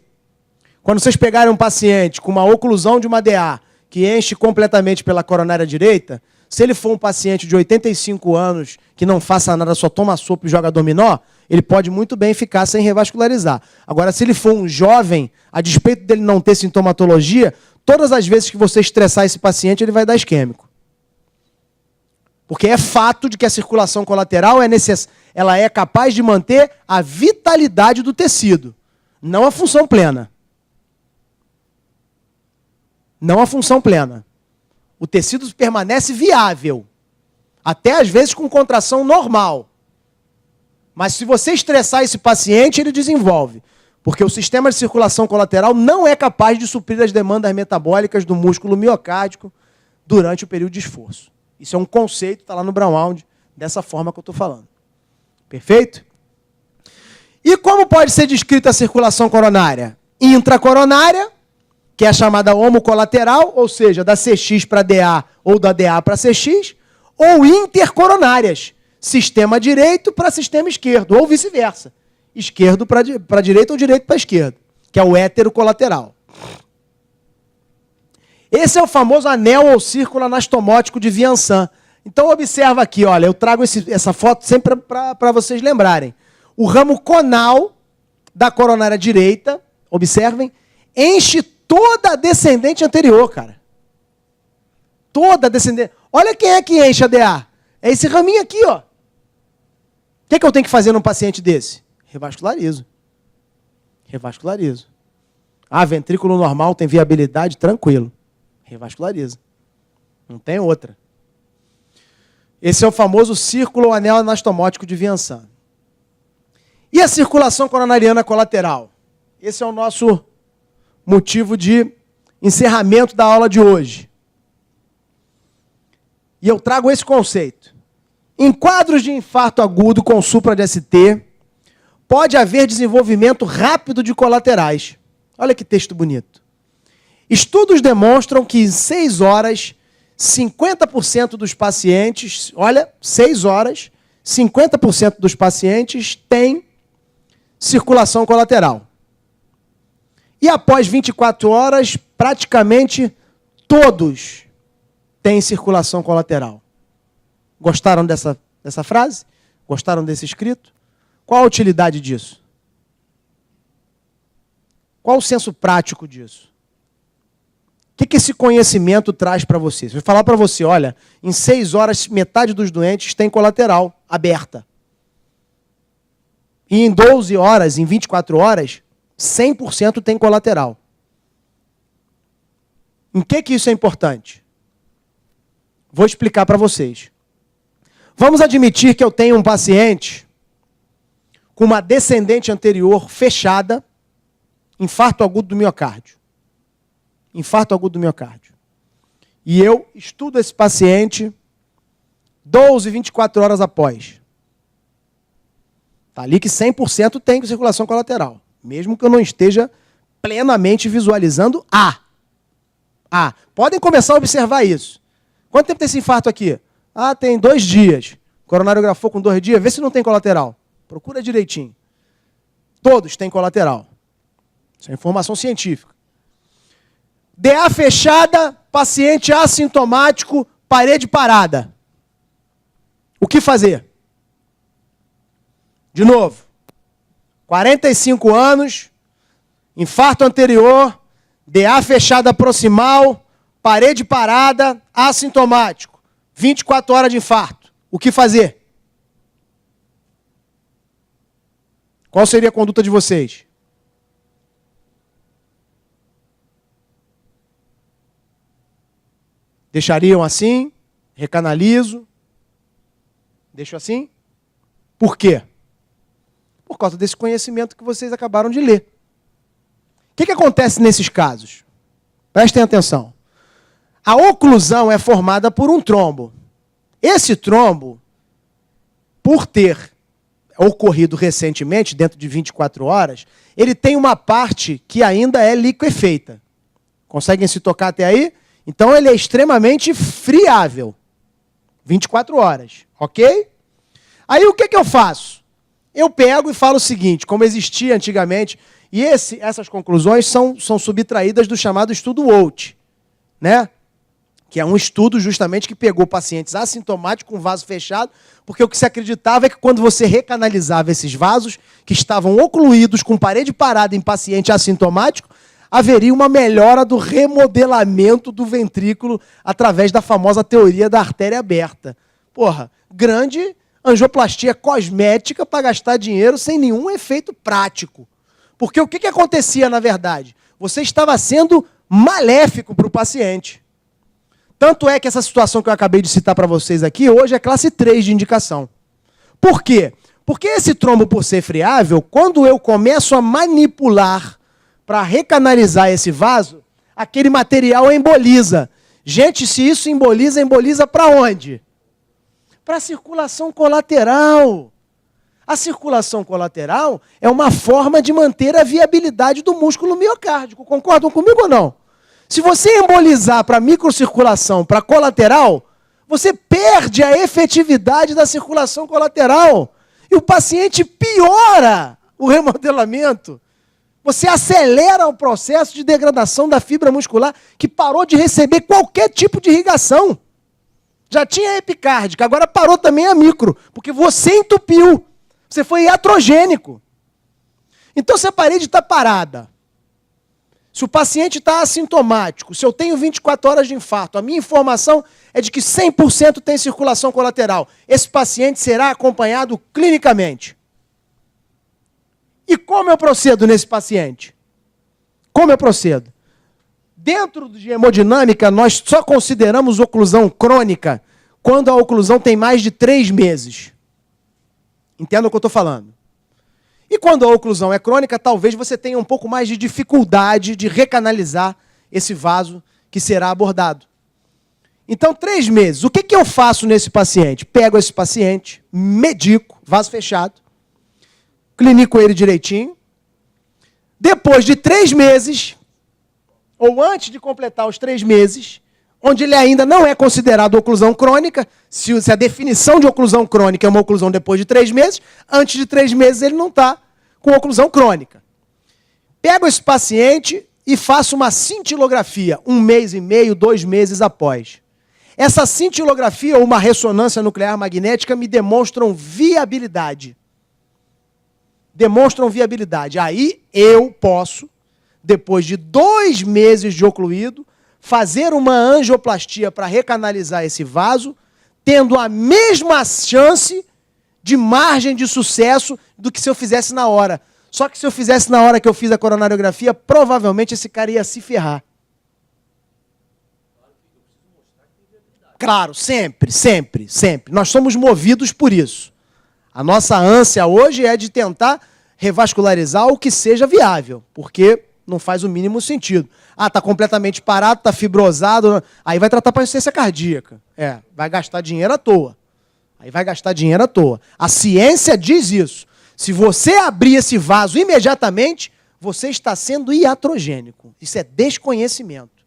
Quando vocês pegarem um paciente com uma oclusão de uma DA que enche completamente pela coronária direita, se ele for um paciente de 85 anos que não faça nada, só toma sopa e joga dominó, ele pode muito bem ficar sem revascularizar. Agora, se ele for um jovem, a despeito dele não ter sintomatologia, todas as vezes que você estressar esse paciente, ele vai dar isquêmico. Porque é fato de que a circulação colateral ela é capaz de manter a vitalidade do tecido, não a função plena. Não a função plena. O tecido permanece viável, até às vezes com contração normal. Mas se você estressar esse paciente, ele desenvolve. Porque o sistema de circulação colateral não é capaz de suprir as demandas metabólicas do músculo miocárdico durante o período de esforço. Isso é um conceito, está lá no Brownwound, dessa forma que eu estou falando. Perfeito? E como pode ser descrita a circulação coronária? Intracoronária, que é a chamada homocolateral, ou seja, da CX para DA ou da DA para CX, ou intercoronárias, sistema direito para sistema esquerdo, ou vice-versa. Esquerdo para direita ou direito para esquerda, que é o heterocolateral. Esse é o famoso anel ou círculo anastomótico de Viançan. Então, observa aqui, olha, eu trago essa foto sempre para vocês lembrarem. O ramo conal da coronária direita, observem, enche toda a descendente anterior, cara. Toda a descendente. Olha quem é que enche a DA. É esse raminho aqui, ó. que eu tenho que fazer num paciente desse? Revascularizo. Revascularizo. Ah, ventrículo normal tem viabilidade? Tranquilo. Revasculariza. Não tem outra. Esse é o famoso círculo ou anel anastomótico de Vincent. E a circulação coronariana colateral? Esse é o nosso motivo de encerramento da aula de hoje. E eu trago esse conceito. Em quadros de infarto agudo com supra de ST, pode haver desenvolvimento rápido de colaterais. Olha que texto bonito. Estudos demonstram que em 6 horas, 50% dos pacientes, olha, 6 horas, 50% dos pacientes têm circulação colateral. E após 24 horas, praticamente todos têm circulação colateral. Gostaram dessa frase? Gostaram desse escrito? Qual a utilidade disso? Qual o senso prático disso? O que esse conhecimento traz para você? Se eu falar para você, olha, em 6 horas, metade dos doentes tem colateral aberta. E em 12 horas, em 24 horas, 100% tem colateral. Em que isso é importante? Vou explicar para vocês. Vamos admitir que eu tenho um paciente com uma descendente anterior fechada, infarto agudo do miocárdio. Infarto agudo do miocárdio. E eu estudo esse paciente 12, 24 horas após. Está ali que 100% tem circulação colateral. Mesmo que eu não esteja plenamente visualizando A. Podem começar a observar isso. Quanto tempo tem esse infarto aqui? Ah, tem 2 dias. Coronariografou com 2 dias, vê se não tem colateral. Procura direitinho. Todos têm colateral. Isso é informação científica. DA fechada, paciente assintomático, parede parada. O que fazer? De novo. 45 anos, infarto anterior, DA fechada proximal, parede parada, assintomático. 24 horas de infarto. O que fazer? Qual seria a conduta de vocês? Deixariam assim? Recanalizo? Deixo assim? Por quê? Por causa desse conhecimento que vocês acabaram de ler. O que acontece nesses casos? Prestem atenção. A oclusão é formada por um trombo. Esse trombo, por ter ocorrido recentemente, dentro de 24 horas, ele tem uma parte que ainda é liquefeita. Conseguem se tocar até aí? Então ele é extremamente friável. 24 horas, ok? Aí o que eu faço? Eu pego e falo o seguinte, como existia antigamente, e essas conclusões são subtraídas do chamado estudo Walt, né? Que é um estudo justamente que pegou pacientes assintomáticos com vaso fechado, porque o que se acreditava é que quando você recanalizava esses vasos, que estavam ocluídos com parede parada em paciente assintomático, haveria uma melhora do remodelamento do ventrículo através da famosa teoria da artéria aberta. Porra, grande angioplastia cosmética para gastar dinheiro sem nenhum efeito prático. Porque o que acontecia, na verdade? Você estava sendo maléfico para o paciente. Tanto é que essa situação que eu acabei de citar para vocês aqui, hoje é classe 3 de indicação. Por quê? Porque esse trombo, por ser friável, quando eu começo a manipular para recanalizar esse vaso, aquele material emboliza. Gente, se isso emboliza para onde? Para a circulação colateral. A circulação colateral é uma forma de manter a viabilidade do músculo miocárdico. Concordam comigo ou não? Se você embolizar para microcirculação, para colateral, você perde a efetividade da circulação colateral. E o paciente piora o remodelamento. Você acelera o processo de degradação da fibra muscular que parou de receber qualquer tipo de irrigação. Já tinha epicárdica, agora parou também a micro, porque você entupiu. Você foi iatrogênico. Então, se a parede está parada, Se o paciente está assintomático, se eu tenho 24 horas de infarto, a minha informação é de que 100% tem circulação colateral. Esse paciente será acompanhado clinicamente. E como eu procedo nesse paciente? Como eu procedo? Dentro de hemodinâmica, nós só consideramos oclusão crônica quando a oclusão tem mais de 3 meses. Entenda o que eu estou falando. E quando a oclusão é crônica, talvez você tenha um pouco mais de dificuldade de recanalizar esse vaso que será abordado. Então, 3 meses. O que eu faço nesse paciente? Pego esse paciente, medico, vaso fechado, clinico ele direitinho. Depois de 3 meses, ou antes de completar os 3 meses, onde ele ainda não é considerado oclusão crônica, se a definição de oclusão crônica é uma oclusão depois de 3 meses, antes de 3 meses ele não está com oclusão crônica. Pego esse paciente e faço uma cintilografia, 1 mês e meio, 2 meses após. Essa cintilografia ou uma ressonância nuclear magnética me demonstram viabilidade. Demonstram viabilidade. Aí eu posso, depois de 2 meses de ocluído, fazer uma angioplastia para recanalizar esse vaso, tendo a mesma chance de margem de sucesso do que se eu fizesse na hora. Só que se eu fizesse na hora que eu fiz a coronariografia, provavelmente esse cara ia se ferrar. Claro, sempre, sempre, sempre. Nós somos movidos por isso. A nossa ânsia hoje é de tentar revascularizar o que seja viável, porque não faz o mínimo sentido. Ah, está completamente parado, está fibrosado, aí vai tratar para insuficiência cardíaca. Vai gastar dinheiro à toa. Aí vai gastar dinheiro à toa. A ciência diz isso. Se você abrir esse vaso imediatamente, você está sendo iatrogênico. Isso é desconhecimento.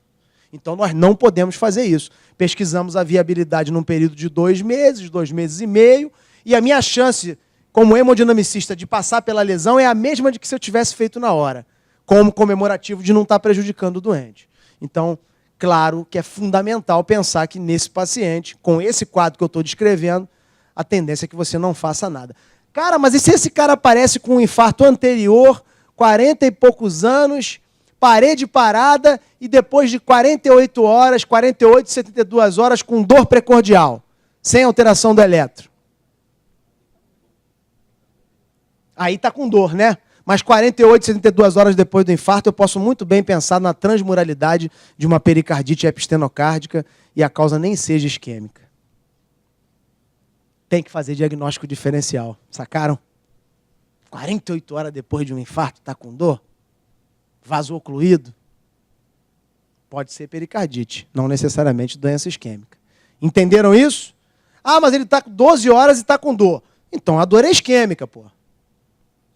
Então nós não podemos fazer isso. Pesquisamos a viabilidade num período de 2 meses, 2 meses e meio, e a minha chance, como hemodinamicista, de passar pela lesão é a mesma de que se eu tivesse feito na hora, como comemorativo de não estar prejudicando o doente. Então, claro que é fundamental pensar que nesse paciente, com esse quadro que eu estou descrevendo, a tendência é que você não faça nada. Cara, mas e se esse cara aparece com um infarto anterior, 40 e poucos anos, parede parada e depois de 48 horas, 48, 72 horas com dor precordial, sem alteração do eletro? Aí está com dor, né? Mas 48, 72 horas depois do infarto, eu posso muito bem pensar na transmuralidade de uma pericardite epistenocárdica e a causa nem seja isquêmica. Tem que fazer diagnóstico diferencial, sacaram? 48 horas depois de um infarto, está com dor? Vaso ocluído? Pode ser pericardite, não necessariamente doença isquêmica. Entenderam isso? Ah, mas ele está com 12 horas e está com dor. Então a dor é isquêmica, pô.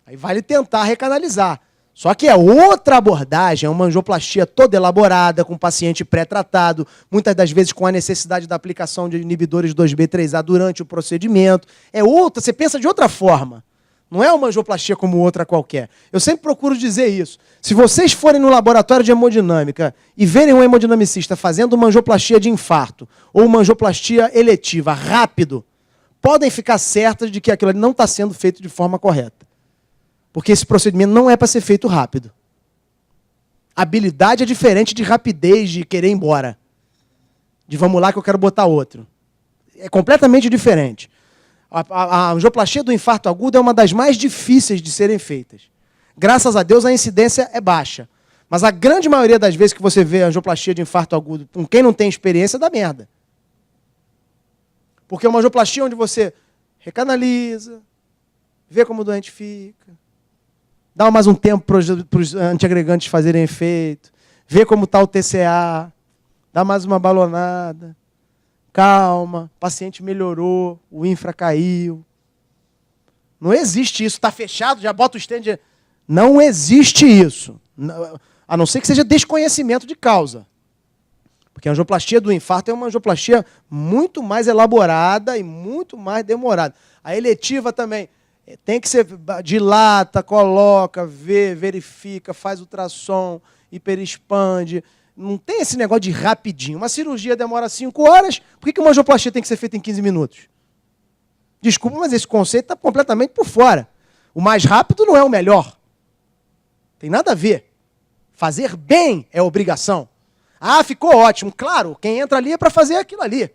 Aí vale tentar recanalizar. Só que é outra abordagem, é uma angioplastia toda elaborada, com paciente pré-tratado, muitas das vezes com a necessidade da aplicação de inibidores 2B3A durante o procedimento. É outra, você pensa de outra forma. Não é uma angioplastia como outra qualquer. Eu sempre procuro dizer isso. Se vocês forem no laboratório de hemodinâmica e verem um hemodinamicista fazendo uma angioplastia de infarto ou uma angioplastia eletiva rápido, podem ficar certos de que aquilo ali não está sendo feito de forma correta. Porque esse procedimento não é para ser feito rápido. Habilidade é diferente de rapidez, de querer ir embora. De vamos lá que eu quero botar outro. É completamente diferente. A angioplastia do infarto agudo é uma das mais difíceis de serem feitas. Graças a Deus a incidência é baixa. Mas a grande maioria das vezes que você vê a angioplastia de infarto agudo com quem não tem experiência dá merda. Porque é uma angioplastia onde você recanaliza, vê como o doente fica, dá mais um tempo para os antiagregantes fazerem efeito, vê como está o TCA, dá mais uma balonada, calma, o paciente melhorou, o infra caiu. Não existe isso, está fechado, já bota o stand. Não existe isso, a não ser que seja desconhecimento de causa. Porque a angioplastia do infarto é uma angioplastia muito mais elaborada e muito mais demorada. A eletiva também. Tem que ser, dilata, coloca, vê, verifica, faz ultrassom, hiperexpande. Não tem esse negócio de rapidinho. Uma cirurgia demora 5 horas, por que uma angioplastia tem que ser feita em 15 minutos? Desculpa, mas esse conceito está completamente por fora. O mais rápido não é o melhor. Tem nada a ver. Fazer bem é obrigação. Ah, ficou ótimo. Claro, quem entra ali é para fazer aquilo ali.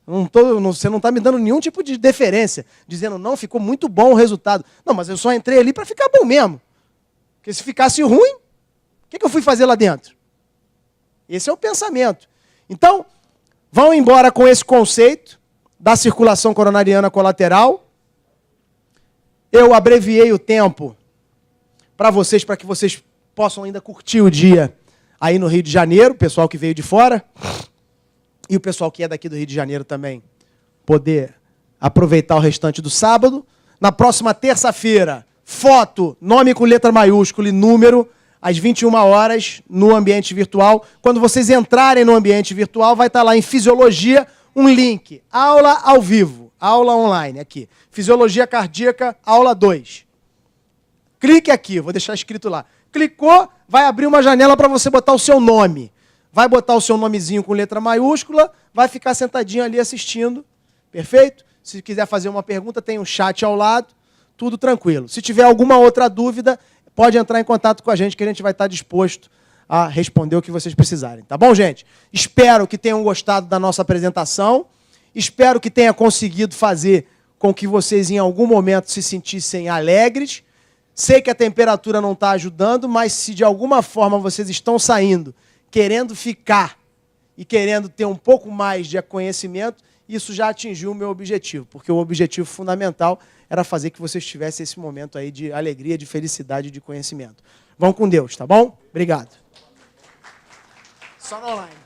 Você não está me dando nenhum tipo de deferência, dizendo, não, ficou muito bom o resultado. Não, mas eu só entrei ali para ficar bom mesmo. Porque se ficasse ruim, o que eu fui fazer lá dentro? Esse é o pensamento. Então, vão embora com esse conceito da circulação coronariana colateral. Eu abreviei o tempo para que vocês possam ainda curtir o dia aí no Rio de Janeiro, o pessoal que veio de fora, e o pessoal que é daqui do Rio de Janeiro também, poder aproveitar o restante do sábado. Na próxima terça-feira, foto, nome com letra maiúscula e número, às 21 horas, no ambiente virtual. Quando vocês entrarem no ambiente virtual, vai estar lá em Fisiologia um link, aula ao vivo, aula online, aqui. Fisiologia Cardíaca, aula 2. Clique aqui, vou deixar escrito lá. Clicou, vai abrir uma janela para você botar o seu nome. Vai botar o seu nomezinho com letra maiúscula, vai ficar sentadinho ali assistindo, perfeito? Se quiser fazer uma pergunta, tem um chat ao lado, tudo tranquilo. Se tiver alguma outra dúvida, pode entrar em contato com a gente, que a gente vai estar disposto a responder o que vocês precisarem. Tá bom, gente? Espero que tenham gostado da nossa apresentação, espero que tenha conseguido fazer com que vocês, em algum momento, se sentissem alegres. Sei que a temperatura não está ajudando, mas se de alguma forma vocês estão saindo querendo ficar e querendo ter um pouco mais de conhecimento, isso já atingiu o meu objetivo, porque o objetivo fundamental era fazer que vocês tivessem esse momento aí de alegria, de felicidade, de conhecimento. Vão com Deus, tá bom? Obrigado. Só no online.